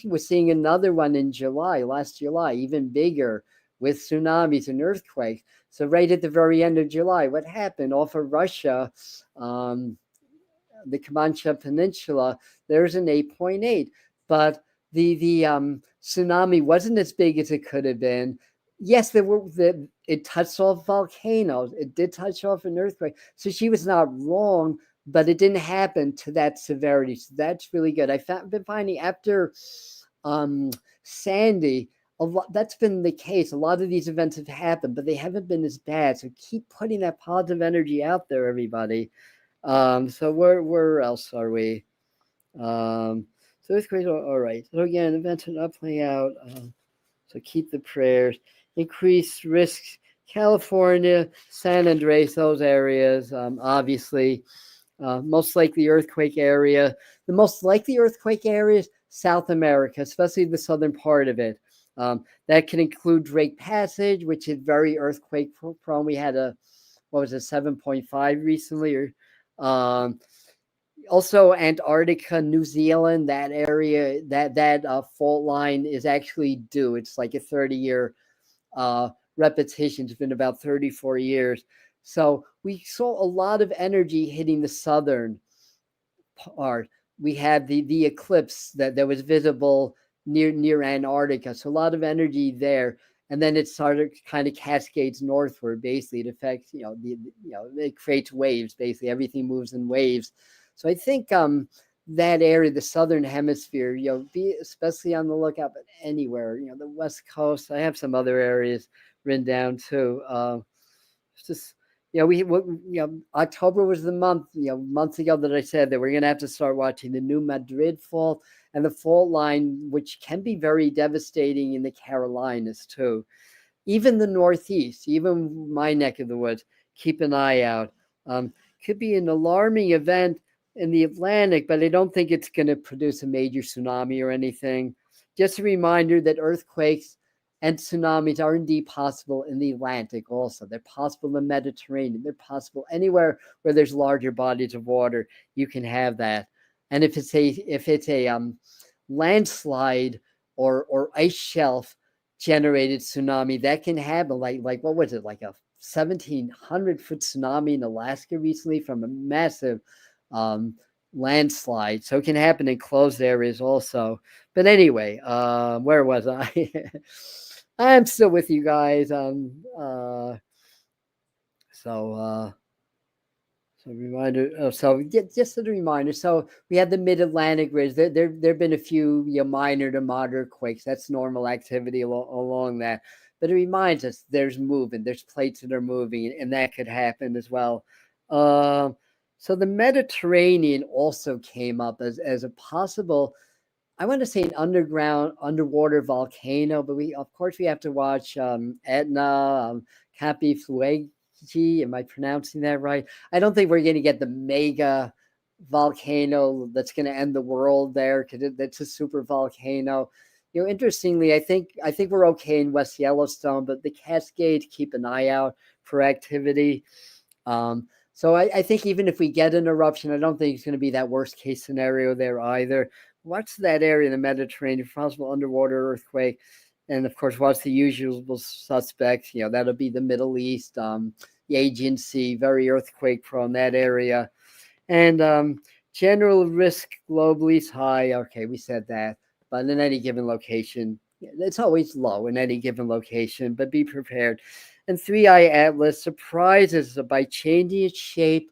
was seeing another one in last July, even bigger, with tsunamis and earthquakes. So right at the very end of July, what happened off of Russia, the Comanche Peninsula, there's an 8.8, but the tsunami wasn't as big as it could have been. Yes, it touched off volcanoes. It did touch off an earthquake. So she was not wrong, but it didn't happen to that severity. So that's really good. Been finding after Sandy, that's been the case. A lot of these events have happened, but they haven't been as bad. So keep putting that positive energy out there, everybody. So where else are we? So earthquakes, all right. So again, events are not playing out. So keep the prayers. increased risks. California, San Andreas, those areas, obviously. Most likely earthquake area. The most likely earthquake areas, South America, especially the southern part of it. That can include Drake Passage, which is very earthquake prone. We had a, what was it, 7.5 recently, or also Antarctica, New Zealand, that area, that fault line is actually due. It's like a 30-year repetition. It's been about 34 years. So we saw a lot of energy hitting the southern part. We had the eclipse that was visible near Antarctica. So a lot of energy there. And then it started kind of cascades northward. Basically, it affects, it creates waves. Basically, everything moves in waves. So I think that area, the southern hemisphere, be especially on the lookout, but anywhere, the West Coast. I have some other areas written down too. It's just, October was the month, months ago that I said that we're going to have to start watching the new Madrid fault and the fault line, which can be very devastating in the Carolinas too. Even the Northeast, even my neck of the woods, keep an eye out. Could be an alarming event in the Atlantic, but I don't think it's going to produce a major tsunami or anything. Just a reminder that earthquakes and tsunamis are indeed possible in the Atlantic also. They're possible in the Mediterranean. They're possible anywhere where there's larger bodies of water. You can have that. And if it's a landslide or ice shelf generated tsunami, that can happen. Like what was it? Like a 1,700-foot tsunami in Alaska recently from a massive landslide. So it can happen in closed areas also. But anyway, where was I? I'm still with you guys. So reminder. So just a reminder. So we had the Mid-Atlantic ridge. There've been a few minor to moderate quakes. That's normal activity along that. But it reminds us there's movement. There's plates that are moving, and that could happen as well. So the Mediterranean also came up as a possible, I want to say, an underwater volcano, but of course we have to watch Etna, Capi Fluegi. Am I pronouncing that right? I don't think we're going to get the mega volcano that's going to end the world there, because that's a super volcano. Interestingly, I think we're okay in West Yellowstone, but the Cascades, keep an eye out for activity. So I think even if we get an eruption, I don't think it's going to be that worst case scenario there either. Watch that area in the Mediterranean, possible underwater earthquake. And of course, watch the usual suspects. That'll be the Middle East, the Agency, very earthquake prone, that area. And general risk globally is high. Okay, we said that. But in any given location, it's always low in any given location, but be prepared. And 3i Atlas surprises by changing its shape,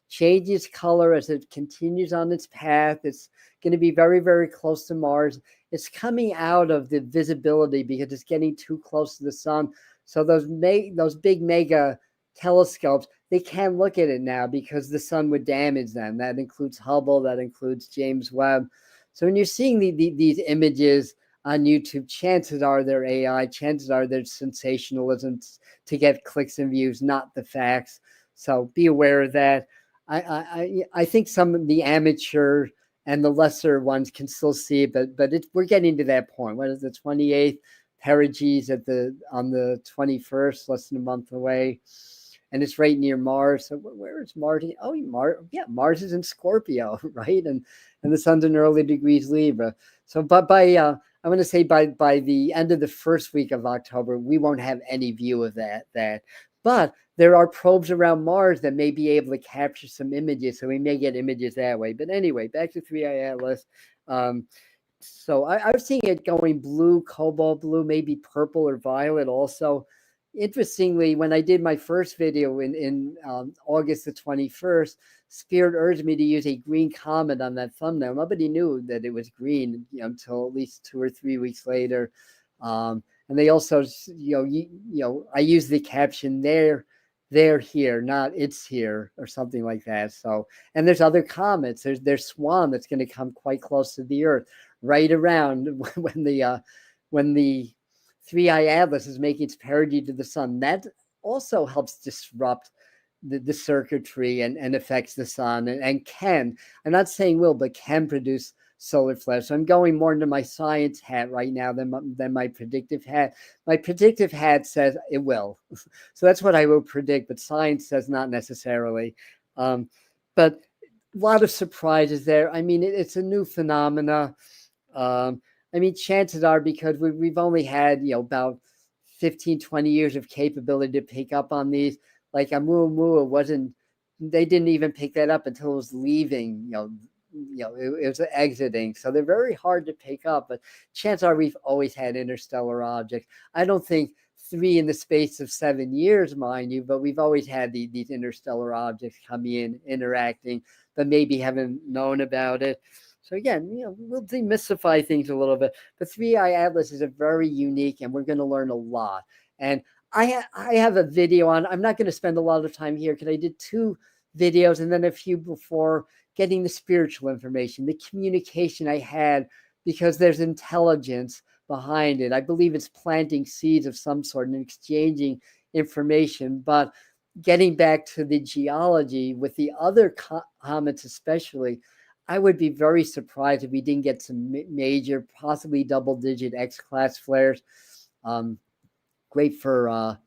changes its color as it continues on its path. It's going to be very, very close to Mars. It's coming out of the visibility because it's getting too close to the sun. So those big mega telescopes, they can't look at it now because the sun would damage them. That includes Hubble, that includes James Webb. So when you're seeing these images on YouTube, chances are they're AI, chances are they're sensationalism to get clicks and views, not the facts. So be aware of that. I think some of the amateur and the lesser ones can still see it, but we're getting to that point. What is the 28th? Perigee on the 21st, less than a month away, and it's right near Mars. So where is Mars? Oh, Mars is in Scorpio, right? And the sun's in early degrees Libra. So, but I'm going to say by the end of the first week of October, we won't have any view of that. But there are probes around Mars that may be able to capture some images, so we may get images that way. But anyway, back to 3i Atlas. So I was seeing it going blue, cobalt blue, maybe purple or violet also. Interestingly, when I did my first video in August the 21st, Spirit urged me to use a green comet on that thumbnail. Nobody knew that it was green until at least 2 or 3 weeks later. And they also, I use the caption they're here, not it's here, or something like that. So, and there's other comets. There's Swan that's going to come quite close to the Earth, right around when the 3i Atlas is making its perigee to the sun. That also helps disrupt the circuitry and affects the sun and can, I'm not saying will, but can produce solar flares. So I'm going more into my science hat right now than my predictive hat. My predictive hat says it will. So that's what I will predict, but science says not necessarily. But a lot of surprises there. I mean, it's a new phenomena. I mean, chances are, because we've only had, about 15, 20 years of capability to pick up on these. Like Oumuamua wasn't, they didn't even pick that up until it was leaving, it was exiting. So they're very hard to pick up, but chances are we've always had interstellar objects. I don't think 3 in the space of 7 years, mind you, but we've always had these interstellar objects coming in, interacting, but maybe haven't known about it. So again, we'll demystify things a little bit. The 3i Atlas is a very unique, and we're going to learn a lot. And I have a video on, I'm not going to spend a lot of time here because I did 2 videos and then a few before, getting the spiritual information, the communication I had, because there's intelligence behind it. I believe it's planting seeds of some sort and exchanging information. But getting back to the geology with the other comets especially, I would be very surprised if we didn't get some major, possibly double-digit X-class flares. Great for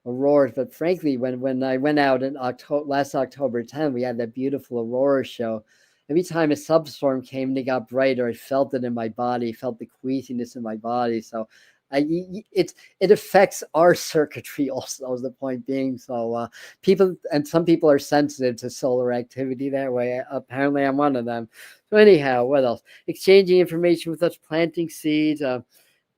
auroras, but frankly, when I went out in last October 10, we had that beautiful aurora show. Every time a substorm came and it got brighter, I felt it in my body, felt the queasiness in my body. So it affects our circuitry also, is the point being. So some people are sensitive to solar activity that way. Apparently I'm one of them. So anyhow, what else? Exchanging information with us, planting seeds,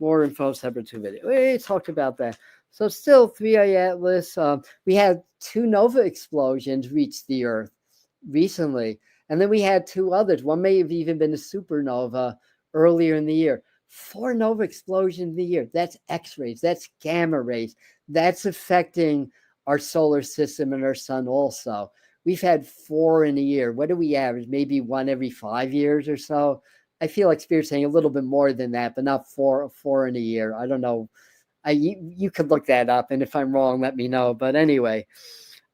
more info, separate 2 videos. We talked about that. So still 3i Atlas, we had 2 nova explosions reach the Earth recently. And then we had 2 others. One may have even been a supernova earlier in the year. 4 nova explosions in the year. That's X-rays. That's gamma rays. That's affecting our solar system and our sun also. We've had 4 in a year. What do we average? Maybe 1 every 5 years or so. I feel like Spirit's saying a little bit more than that, but not four in a year. I don't know. You could look that up, and if I'm wrong, let me know. But anyway,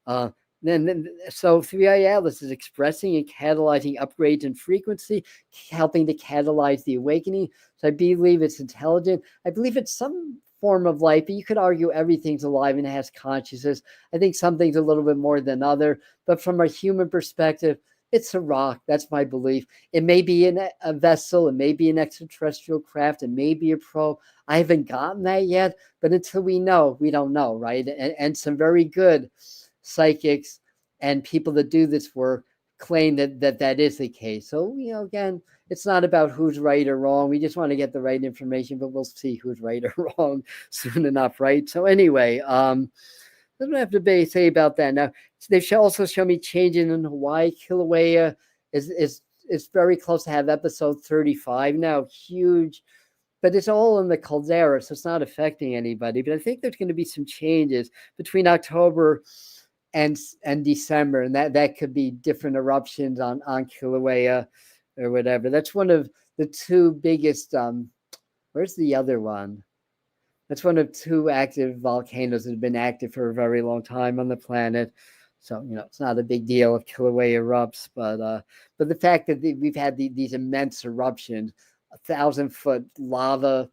so 3i Atlas is expressing and catalyzing upgrades in frequency, helping to catalyze the awakening. So I believe it's intelligent. I believe it's some form of life, but you could argue everything's alive and has consciousness. I think some things a little bit more than other, but from a human perspective, it's a rock. That's my belief. It may be a vessel. It may be an extraterrestrial craft. It may be a probe. I haven't gotten that yet, but until we know, we don't know, right? And some very good psychics and people that do this work claim that is the case. So, again, it's not about who's right or wrong. We just want to get the right information, but we'll see who's right or wrong soon enough, right? So anyway, doesn't have to say about that. Now, they also show me changing in Hawaii. Kilauea is very close to have episode 35 now, huge, but it's all in the caldera, so it's not affecting anybody. But I think there's going to be some changes between October and December, and that could be different eruptions on Kilauea or whatever. That's one of the 2 biggest. Where's the other one? That's one of 2 active volcanoes that have been active for a very long time on the planet. So, it's not a big deal if Kilauea erupts, but the fact that we've had these immense eruptions, 1,000-foot lava,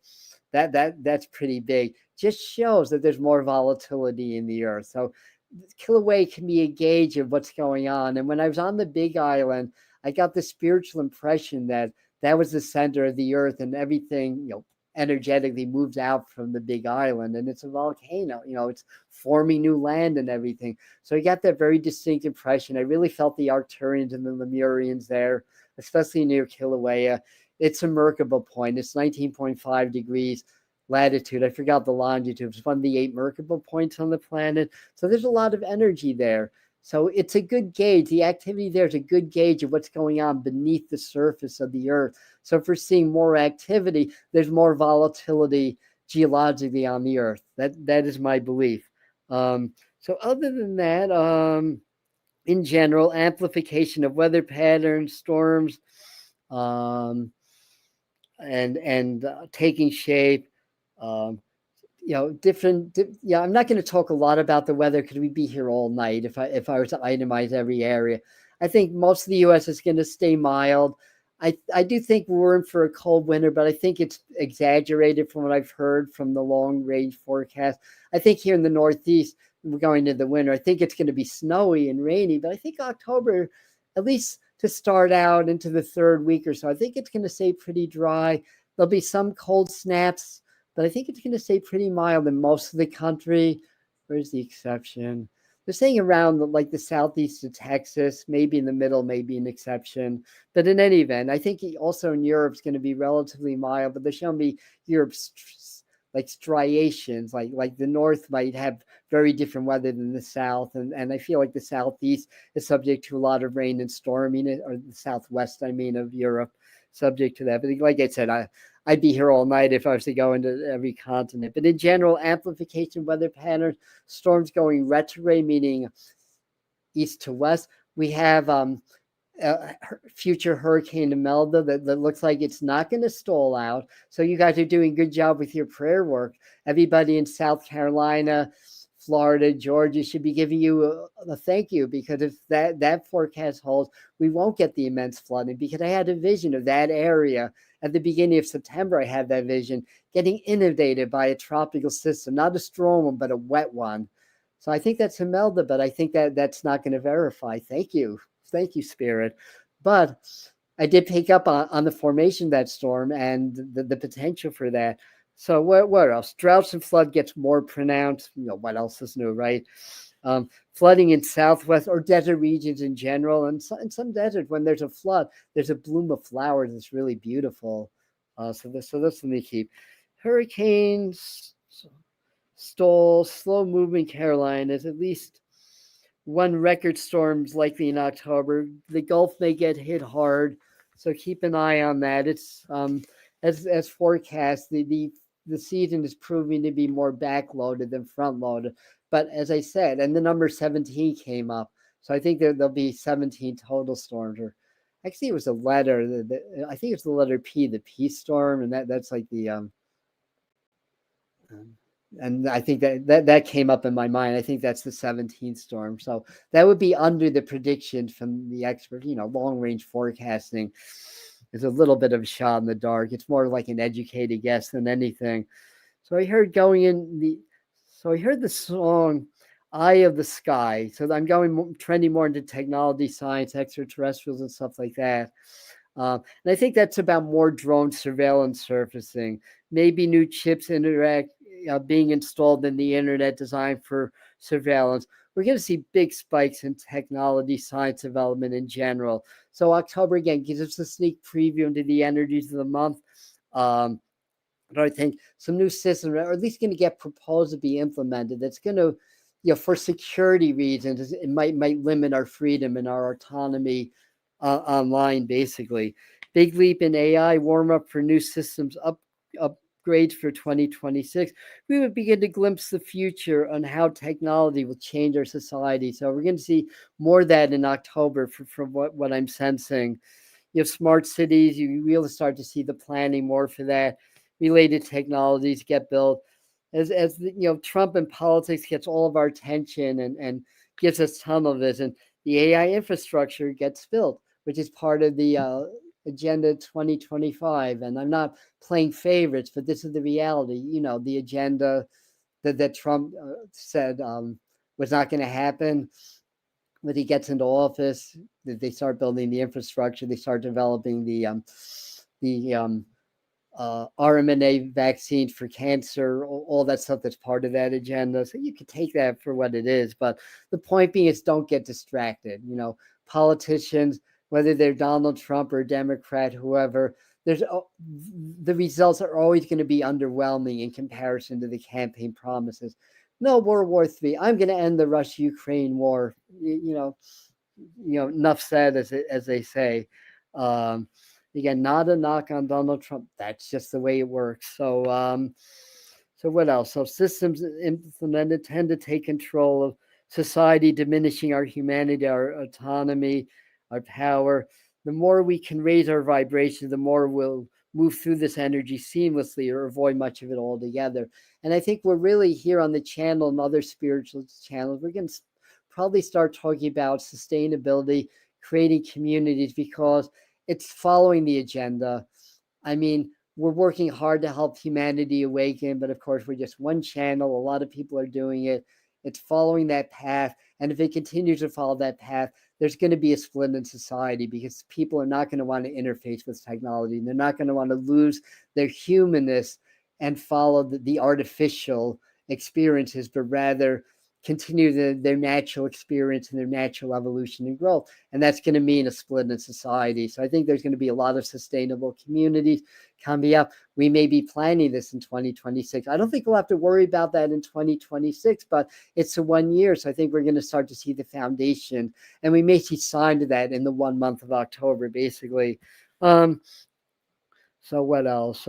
that's pretty big. Just shows that there's more volatility in the Earth. So Kilauea can be a gauge of what's going on. And when I was on the Big Island, I got the spiritual impression that was the center of the Earth, and everything, energetically moves out from the Big Island, and it's a volcano. It's forming new land and everything. So I got that very distinct impression. I really felt the Arcturians and the Lemurians there, especially near Kilauea. It's a Merkaba point. It's 19.5 degrees latitude. I forgot the longitude. It's one of the 8 Merkaba points on the planet. So there's a lot of energy there. So it's a good gauge. The activity there is a good gauge of what's going on beneath the surface of the Earth. So if we're seeing more activity, there's more volatility geologically on the Earth. That is my belief. So other than that, in general, amplification of weather patterns, storms, and taking shape. Um, different. Yeah, I'm not going to talk a lot about the weather because we'd be here all night if I was to itemize every area. I think most of the U.S. is going to stay mild. I do think we're in for a cold winter, but I think it's exaggerated from what I've heard from the long range forecast. I think here in the Northeast, we're going into the winter. I think it's going to be snowy and rainy, but I think October, at least to start out into the third week or so, I think it's going to stay pretty dry. There'll be some cold snaps, but I think it's going to stay pretty mild in most of the country. Where's the exception? They're saying around like the southeast of Texas, maybe in the middle, maybe an exception. But in any event, I think also in Europe it's going to be relatively mild, but they're showing me Europe's like striations, like the north might have very different weather than the south, and I feel like the southeast is subject to a lot of rain and storming, or the southwest, I mean, of Europe, subject to that. But like I said, I'd be here all night if I was to go into every continent. But in general, amplification weather patterns, storms going retrograde, meaning east to west. We have future Hurricane Imelda that looks like it's not going to stall out. So you guys are doing a good job with your prayer work. Everybody in South Carolina, Florida, Georgia should be giving you a thank you, because if that forecast holds, we won't get the immense flooding, because I had a vision of that area at the beginning of September. I had that vision getting inundated by a tropical system, not a strong one, but a wet one. So I think that's Imelda, but I think that's not going to verify. Thank you. Thank you, Spirit. But I did pick up on the formation of that storm and the potential for that. So what else? Droughts and flood gets more pronounced. What else is new, right? Flooding in southwest or desert regions in general, and some desert, when there's a flood, there's a bloom of flowers that's really beautiful. So that's something to keep. Hurricanes, slow moving Carolinas, at least one record storm's likely in October. The Gulf may get hit hard, so keep an eye on that. It's as forecast, the season is proving to be more backloaded than front loaded. But as I said, and the number 17 came up, so I think there'll be 17 total storms. Or actually, it was a letter. I think it's the letter P, the P storm, and that's like the and I think that came up in my mind. I think that's the 17th storm. So that would be under the prediction from the expert. Long range forecasting is a little bit of a shot in the dark. It's more like an educated guess than anything. So I heard the song Eye of the Sky. So I'm trending more into technology, science, extraterrestrials, and stuff like that. And I think that's about more drone surveillance surfacing, maybe new chips being installed in the internet designed for surveillance. We're going to see big spikes in technology, science development in general. So October, again, gives us a sneak preview into the energies of the month. But I think some new systems are at least going to get proposed to be implemented. That's going to, for security reasons, it might limit our freedom and our autonomy online, basically. Big leap in AI, warm up for new systems upgrades for 2026. We would begin to glimpse the future on how technology will change our society. So we're going to see more of that in October from what I'm sensing. Smart cities, you really start to see the planning more for that. Related technologies get built. As Trump and politics gets all of our attention and gives us tunnel vision, the AI infrastructure gets built, which is part of the Agenda 2025. And I'm not playing favorites, but this is the reality. The agenda that Trump said was not going to happen. When he gets into office, they start building the infrastructure. They start developing the RMNA vaccine for cancer, all that stuff that's part of that agenda. So you could take that for what it is. But the point being is, don't get distracted. Politicians, whether they're Donald Trump or Democrat, whoever, the results are always going to be underwhelming in comparison to the campaign promises. No, World War III. I'm going to end the Russia-Ukraine war. Enough said, as they say. Again, not a knock on Donald Trump. That's just the way it works. So what else? So systems implemented tend to take control of society, diminishing our humanity, our autonomy, our power. The more we can raise our vibration, the more we'll move through this energy seamlessly or avoid much of it altogether. And I think we're really here on the channel and other spiritual channels, we're going to probably start talking about sustainability, creating communities, because it's following the agenda. I mean, we're working hard to help humanity awaken, but of course, we're just one channel. A lot of people are doing it. It's following that path. And if it continues to follow that path, there's going to be a split in society, because people are not going to want to interface with technology. They're not going to want to lose their humanness and follow the artificial experiences, but rather continue their natural experience and their natural evolution and growth. And that's going to mean a split in society. So I think there's going to be a lot of sustainable communities coming up. We may be planning this in 2026. I don't think we'll have to worry about that in 2026, but it's a 1 year. So I think we're going to start to see the foundation, and we may see signs of that in the 1 month of October, basically. So what else?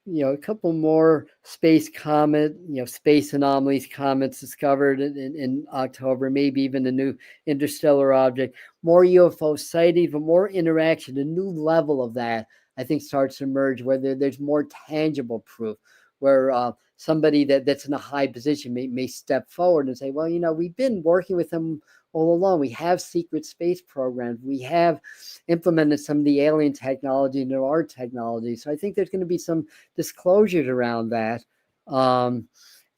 A couple more space comet, space anomalies, comets discovered in October, maybe even a new interstellar object, more UFO sightings, but more interaction, a new level of that, I think, starts to emerge, where there's more tangible proof, where somebody that's in a high position may step forward and say, well, we've been working with them all along. We have secret space programs. We have implemented some of the alien technology into our technology. So I think there's going to be some disclosures around that. So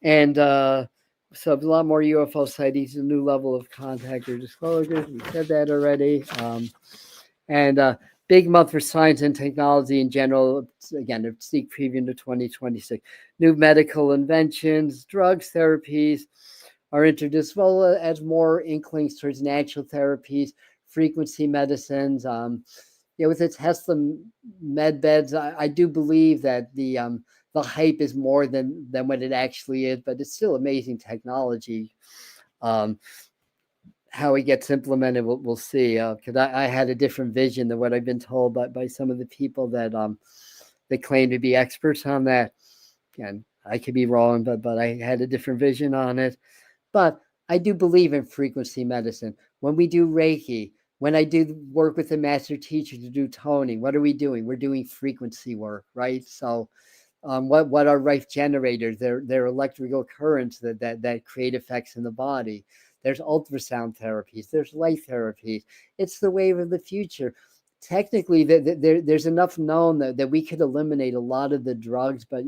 a lot more UFO sightings, a new level of contact or disclosures. We said that already. Big month for science and technology in general. Again, a sneak preview into 2026. New medical inventions, drugs, therapies are introduced, well, as more inklings towards natural therapies, frequency medicines. With the Tesla med beds, I do believe that the hype is more than what it actually is, but it's still amazing technology. How it gets implemented, we'll see. Because I had a different vision than what I've been told by some of the people that claim to be experts on that. Again, I could be wrong, but I had a different vision on it. But I do believe in frequency medicine. When we do Reiki, when I do work with the master teacher to do toning, what are we doing? We're doing frequency work, right? So what are rife generators? They're electrical currents that create effects in the body. There's ultrasound therapies. There's light therapies. It's the wave of the future. Technically, there's enough known that we could eliminate a lot of the drugs, but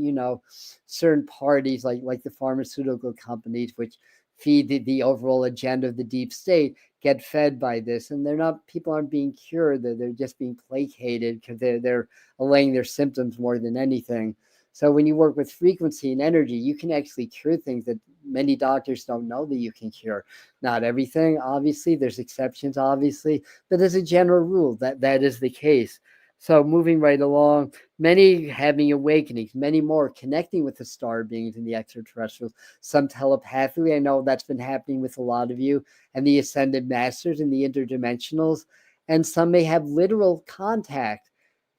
certain parties like the pharmaceutical companies, which feed the overall agenda of the deep state, get fed by this, and people aren't being cured. They're just being placated, because they're allaying their symptoms more than anything. So when you work with frequency and energy, you can actually cure things that many doctors don't know that you can cure. Not everything, obviously. There's exceptions, obviously. But as a general rule, that is the case. So moving right along, many having awakenings, many more connecting with the star beings and the extraterrestrials, some telepathically. I know that's been happening with a lot of you, and the ascended masters and the interdimensionals. And some may have literal contact.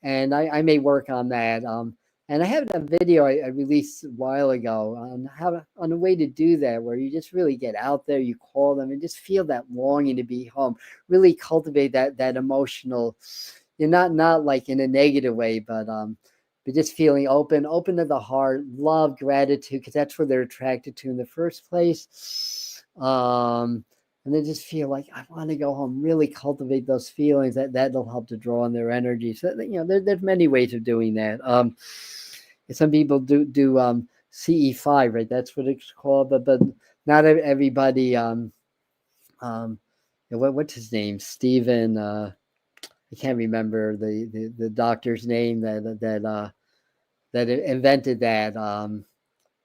And I may work on that. And I have a video I released a while ago on a way to do that, where you just really get out there, you call them, and just feel that longing to be home. Really cultivate that emotional, not like in a negative way, but just feeling open to the heart, love, gratitude, because that's what they're attracted to in the first place. And they just feel like, I want to go home. Really cultivate those feelings. That'll help to draw on their energy. So there's many ways of doing that. Some people do CE5, right? That's what it's called, but not everybody. What's his name? Stephen. I can't remember the doctor's name that invented that.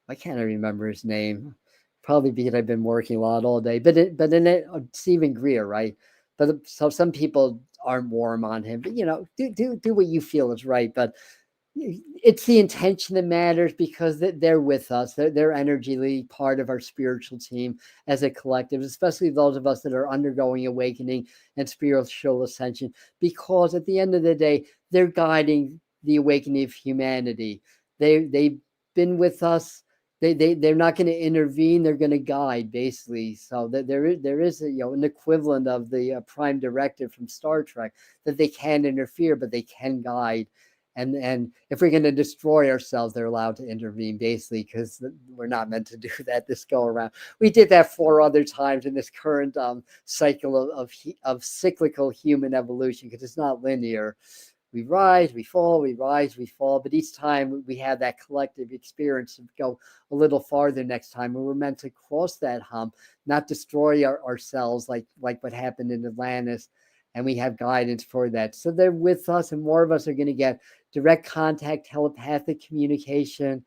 I can't remember his name. Probably because I've been working a lot all day. But in it, Stephen Greer, right? But so some people aren't warm on him. But do what you feel is right. But it's the intention that matters, because they're with us. They're energy part of our spiritual team as a collective, especially those of us that are undergoing awakening and spiritual ascension, because at the end of the day, they're guiding the awakening of humanity. They've been with us. they're not going to intervene. They're going to guide, basically. So that there is a, an equivalent of the prime directive from Star Trek, that they can't interfere, but they can guide. And if we're going to destroy ourselves, they're allowed to intervene, basically, because we're not meant to do that this go around. We did that 4 other times in this current cycle of cyclical human evolution, because it's not linear. We rise, we fall, we rise, we fall. But each time we have that collective experience to go a little farther next time. And we're meant to cross that hump, not destroy ourselves like what happened in Atlantis. And we have guidance for that. So they're with us, and more of us are going to get direct contact, telepathic communication,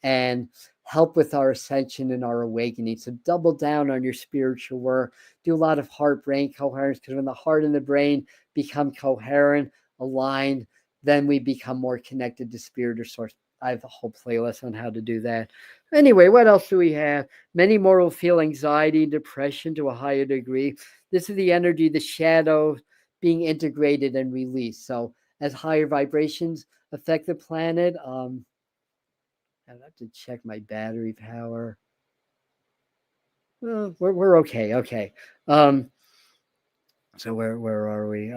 and help with our ascension and our awakening. So double down on your spiritual work. Do a lot of heart-brain coherence, because when the heart and the brain become coherent, aligned, then we become more connected to spirit or source. I have a whole playlist on how to do that. Anyway, what else do we have? Many more will feel anxiety and depression to a higher degree. This is the energy, the shadow being integrated and released. So as higher vibrations affect the planet, I have to check my battery power. Well, we're okay. Okay. So where are we?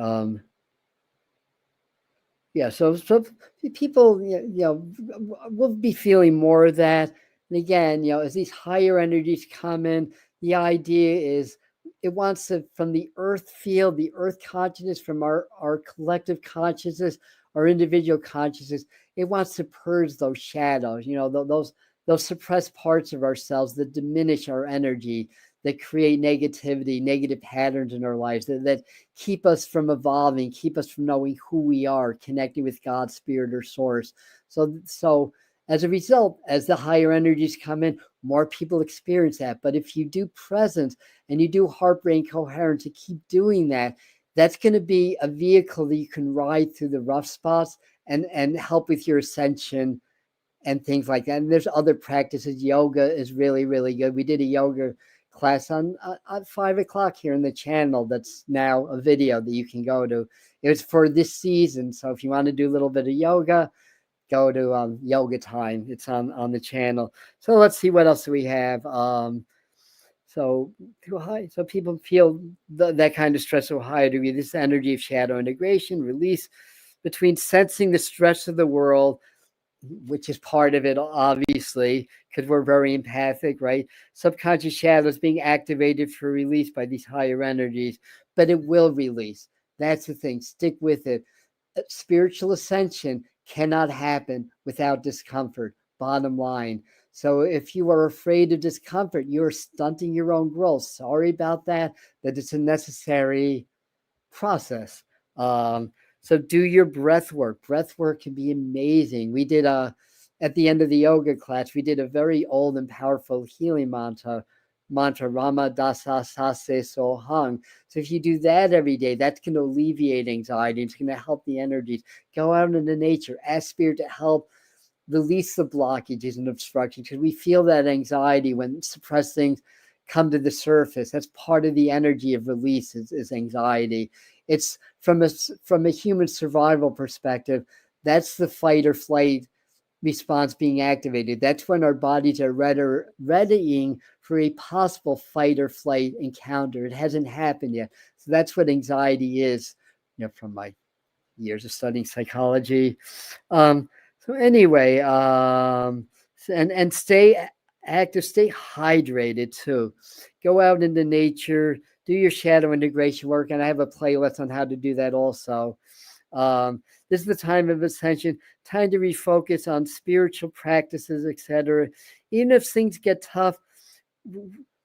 Yeah, so people, will be feeling more of that. And again, as these higher energies come in, the idea is it wants to, from the earth field, the earth consciousness, from our collective consciousness, our individual consciousness, it wants to purge those shadows, those suppressed parts of ourselves that diminish our energy, that create negativity, negative patterns in our lives, that keep us from evolving, keep us from knowing who we are, connecting with God's spirit or source. So as a result, as the higher energies come in, more people experience that. But if you do presence and you do heart-brain coherence, to keep doing that, that's going to be a vehicle that you can ride through the rough spots and help with your ascension and things like that. And there's other practices. Yoga is really, really good. We did a yoga class on 5 o'clock here in the channel. That's now a video that you can go to. It was for this season. So if you want to do a little bit of yoga, go to yoga time. It's on the channel. So let's see, what else do we have? So too high. So people feel that kind of stress to a higher degree. This energy of shadow integration, release between sensing the stress of the world, which is part of it, obviously, because we're very empathic, right? Subconscious shadows being activated for release by these higher energies, but it will release. That's the thing. Stick with it. Spiritual ascension cannot happen without discomfort, bottom line. So if you are afraid of discomfort, you're stunting your own growth. Sorry about that, but it's a necessary process. So do your breath work. Breath work can be amazing. We did at the end of the yoga class, we did a very old and powerful healing mantra, Rama Dasa Sase Sohang. So if you do that every day, that's going to alleviate anxiety. It's going to help the energies. Go out into nature, ask spirit to help release the blockages and obstructions, because we feel that anxiety when suppressed things come to the surface. That's part of the energy of release is anxiety. It's from a human survival perspective, that's the fight or flight response being activated. That's when our bodies are readying for a possible fight or flight encounter. It hasn't happened yet. So that's what anxiety is, from my years of studying psychology. So anyway, and stay active, stay hydrated too. Go out into nature, do your shadow integration work, and I have a playlist on how to do that also. This is the time of ascension, time to refocus on spiritual practices, etc. Even if things get tough,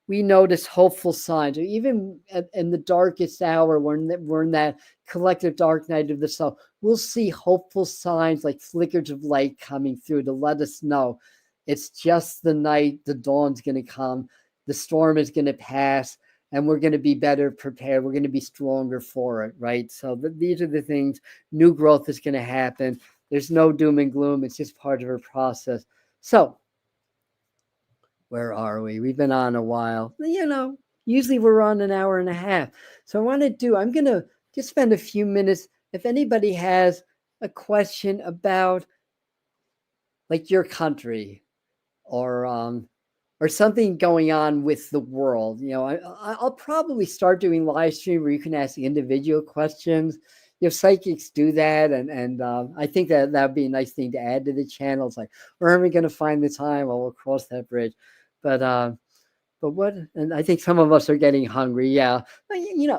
we notice hopeful signs. Or even in the darkest hour, we're in that collective dark night of the soul, we'll see hopeful signs like flickers of light coming through to let us know it's just the night, the dawn's going to come, the storm is going to pass, and we're going to be better prepared. We're going to be stronger for it, right? So these are the things. New growth is going to happen. There's no doom and gloom. It's just part of a process. So where are we? We've been on a while. Usually we're on an hour and a half. So I'm going to just spend a few minutes. If anybody has a question about like your country or something going on with the world. I'll probably start doing live stream where you can ask individual questions. Psychics do that, and I think that would be a nice thing to add to the channel. It's like, where am I going to find the time? Well, we'll cross that bridge. But what? And I think some of us are getting hungry. Yeah, but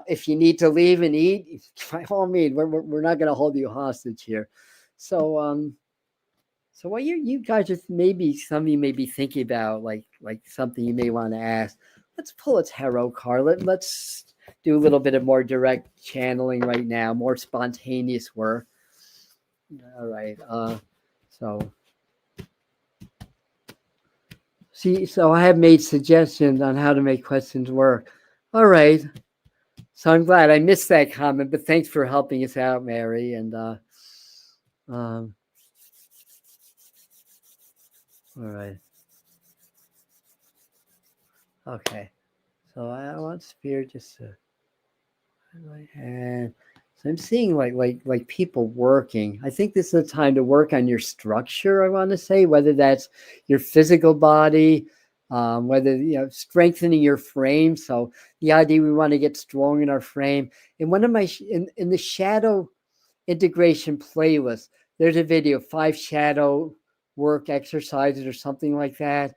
if you need to leave and eat, by all means, we're not going to hold you hostage here. So what you guys are maybe some of you may be thinking about like something you may want to ask. Let's pull a tarot card. Let's do a little bit of more direct channeling right now, more spontaneous work. All right. So I have made suggestions on how to make questions work. All right. So I'm glad I missed that comment, but thanks for helping us out, Mary. And all right. Okay. So I want spirit just to my hand. So I'm seeing like people working. I think this is a time to work on your structure. I want to say whether that's your physical body, whether strengthening your frame. So the idea we want to get strong in our frame. In one of my in the shadow integration playlist, there's a video 5 shadow work exercises or something like that.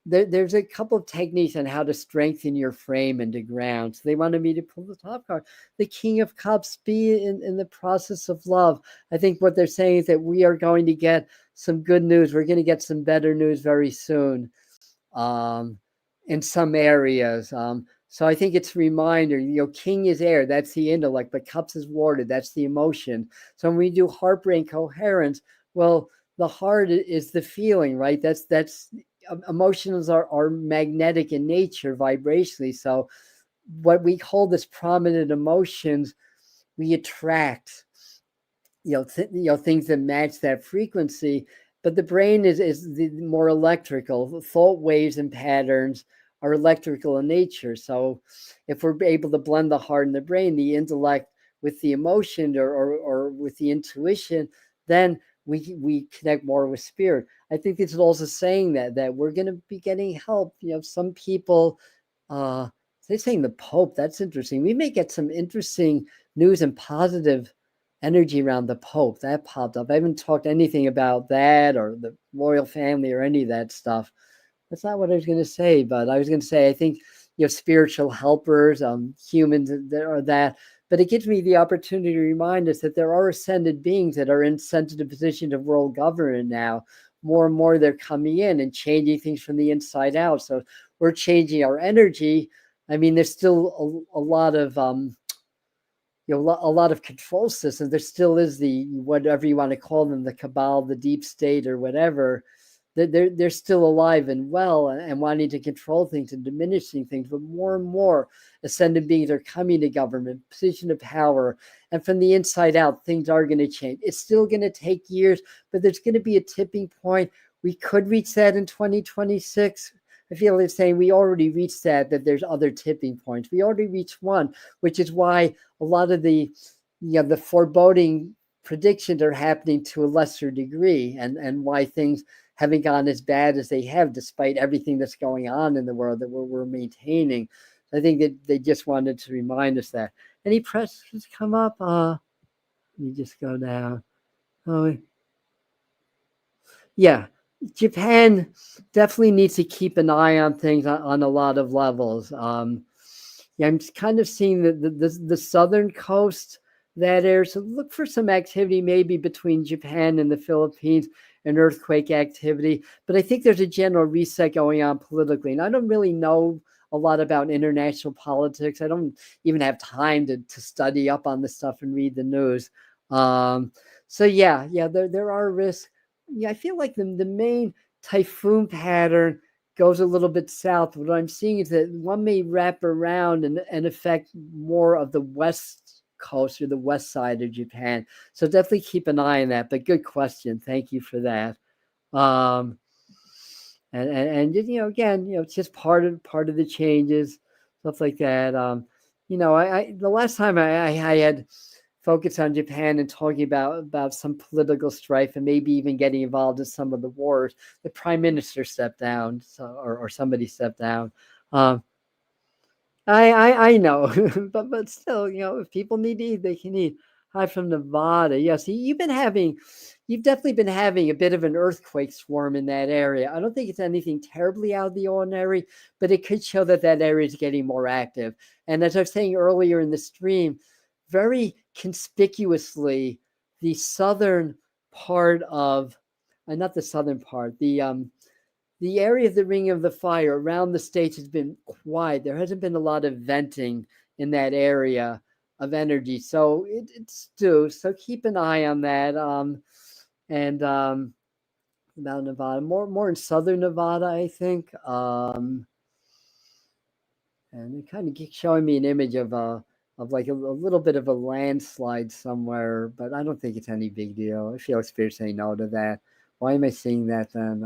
There's a couple of techniques on how to strengthen your frame into ground. So they wanted me to pull the top card, the King of Cups, be in the process of love. I think what they're saying is that we are going to get some good news. We're going to get some better news very soon in some areas. So I think it's a reminder, King is air, that's the intellect, but Cups is water, that's the emotion. So when we do heart brain coherence, well, the heart is the feeling, right? That's emotions are magnetic in nature vibrationally. So what we hold as prominent emotions, we attract things that match that frequency. But the brain is the more electrical. Thought waves and patterns are electrical in nature. So if we're able to blend the heart and the brain, the intellect with the emotion or with the intuition, then we connect more with spirit. I think it's also saying that we're going to be getting help. Some people, they're saying the Pope. That's interesting. We may get some interesting news and positive energy around the Pope. That popped up. I haven't talked anything about that or the royal family or any of that stuff. That's not what I was going to say, but I was going to say I think spiritual helpers, humans that are that. But it gives me the opportunity to remind us that there are ascended beings that are in sensitive positions of world government now. More and more they're coming in and changing things from the inside out. So we're changing our energy. I mean, there's still a lot of a lot of control systems. There still is the whatever you want to call them, the cabal, the deep state, or whatever. They're still alive and well and wanting to control things and diminishing things. But more and more ascended beings are coming to government, position of power, and from the inside out, things are going to change. It's still going to take years, but there's going to be a tipping point. We could reach that in 2026. I feel it's saying we already reached that there's other tipping points. We already reached one, which is why a lot of the foreboding predictions are happening to a lesser degree, and why things haven't gone as bad as they have, despite everything that's going on in the world that we're maintaining. I think that they just wanted to remind us that. Any press has come up? Let me just go down. Oh, yeah. Japan definitely needs to keep an eye on things on a lot of levels. Yeah, I'm kind of seeing the southern coast that area. So look for some activity maybe between Japan and the Philippines, an earthquake activity. But I think there's a general reset going on politically. And I don't really know a lot about international politics. I don't even have time to study up on this stuff and read the news. So yeah, there are risks. Yeah, I feel like the main typhoon pattern goes a little bit south. What I'm seeing is that one may wrap around and affect more of the west coast or the west side of Japan. So definitely keep an eye on that. But good question. Thank you for that. And again, it's just part of the changes, stuff like that. I the last time I had focus on Japan and talking about some political strife and maybe even getting involved in some of the wars. The prime minister stepped down, or somebody stepped down. I know, but still, if people need to eat, they can eat. Hi from Nevada. Yes, you've definitely been having a bit of an earthquake swarm in that area. I don't think it's anything terribly out of the ordinary, but it could show that area is getting more active. And as I was saying earlier in the stream, very conspicuously, the southern part of, not the southern part, the area of the Ring of the Fire around the states has been quiet. There hasn't been a lot of venting in that area of energy. So it's due. So keep an eye on that. And about Nevada, more in southern Nevada, I think. And it kind of keeps showing me an image of like a little bit of a landslide somewhere, but I don't think it's any big deal. I feel Spirit saying no to that. Why am I seeing that then?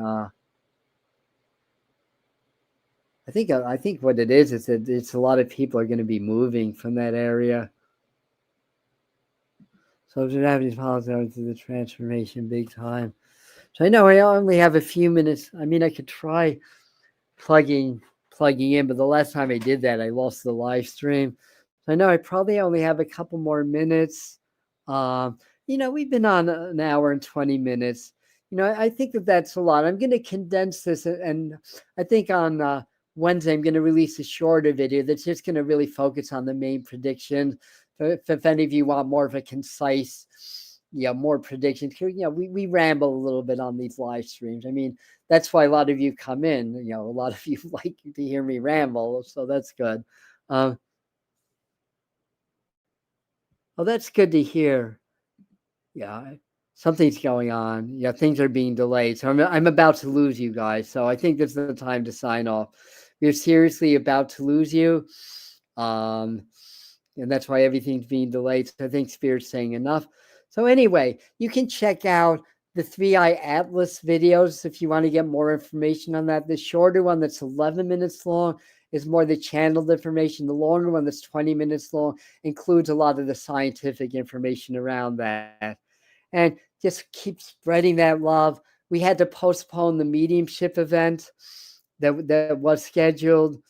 I think what it is that it's a lot of people are going to be moving from that area. So Japanese politics to the transformation big time. So I know I only have a few minutes. I mean, I could try plugging in, but the last time I did that, I lost the live stream. So I know I probably only have a couple more minutes. We've been on an hour and 20 minutes. I think that's a lot. I'm going to condense this, and I think on Wednesday, I'm going to release a shorter video that's just going to really focus on the main prediction. If any of you want more of a concise, more predictions, we ramble a little bit on these live streams. I mean, that's why a lot of you come in. A lot of you like to hear me ramble, so that's good. Oh, that's good to hear. Yeah, something's going on. Yeah, things are being delayed. So I'm about to lose you guys. So I think this is the time to sign off. We're seriously about to lose you. And that's why everything's being delayed. So I think Spirit's saying enough. So anyway, you can check out the 3i Atlas videos if you want to get more information on that. The shorter one that's 11 minutes long is more the channeled information. The longer one that's 20 minutes long includes a lot of the scientific information around that. And just keep spreading that love. We had to postpone the mediumship event that was scheduled.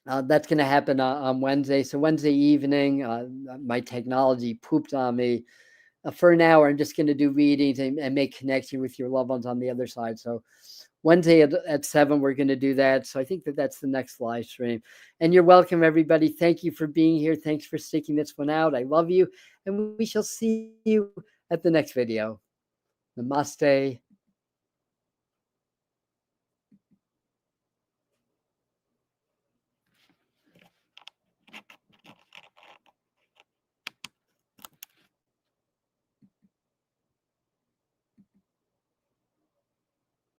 That's going to happen on Wednesday. So Wednesday evening, my technology pooped on me. For an hour, I'm just going to do readings and make connection with your loved ones on the other side. So Wednesday at 7, we're going to do that. So I think that's the next live stream. And you're welcome, everybody. Thank you for being here. Thanks for sticking this one out. I love you. And we shall see you at the next video. Namaste.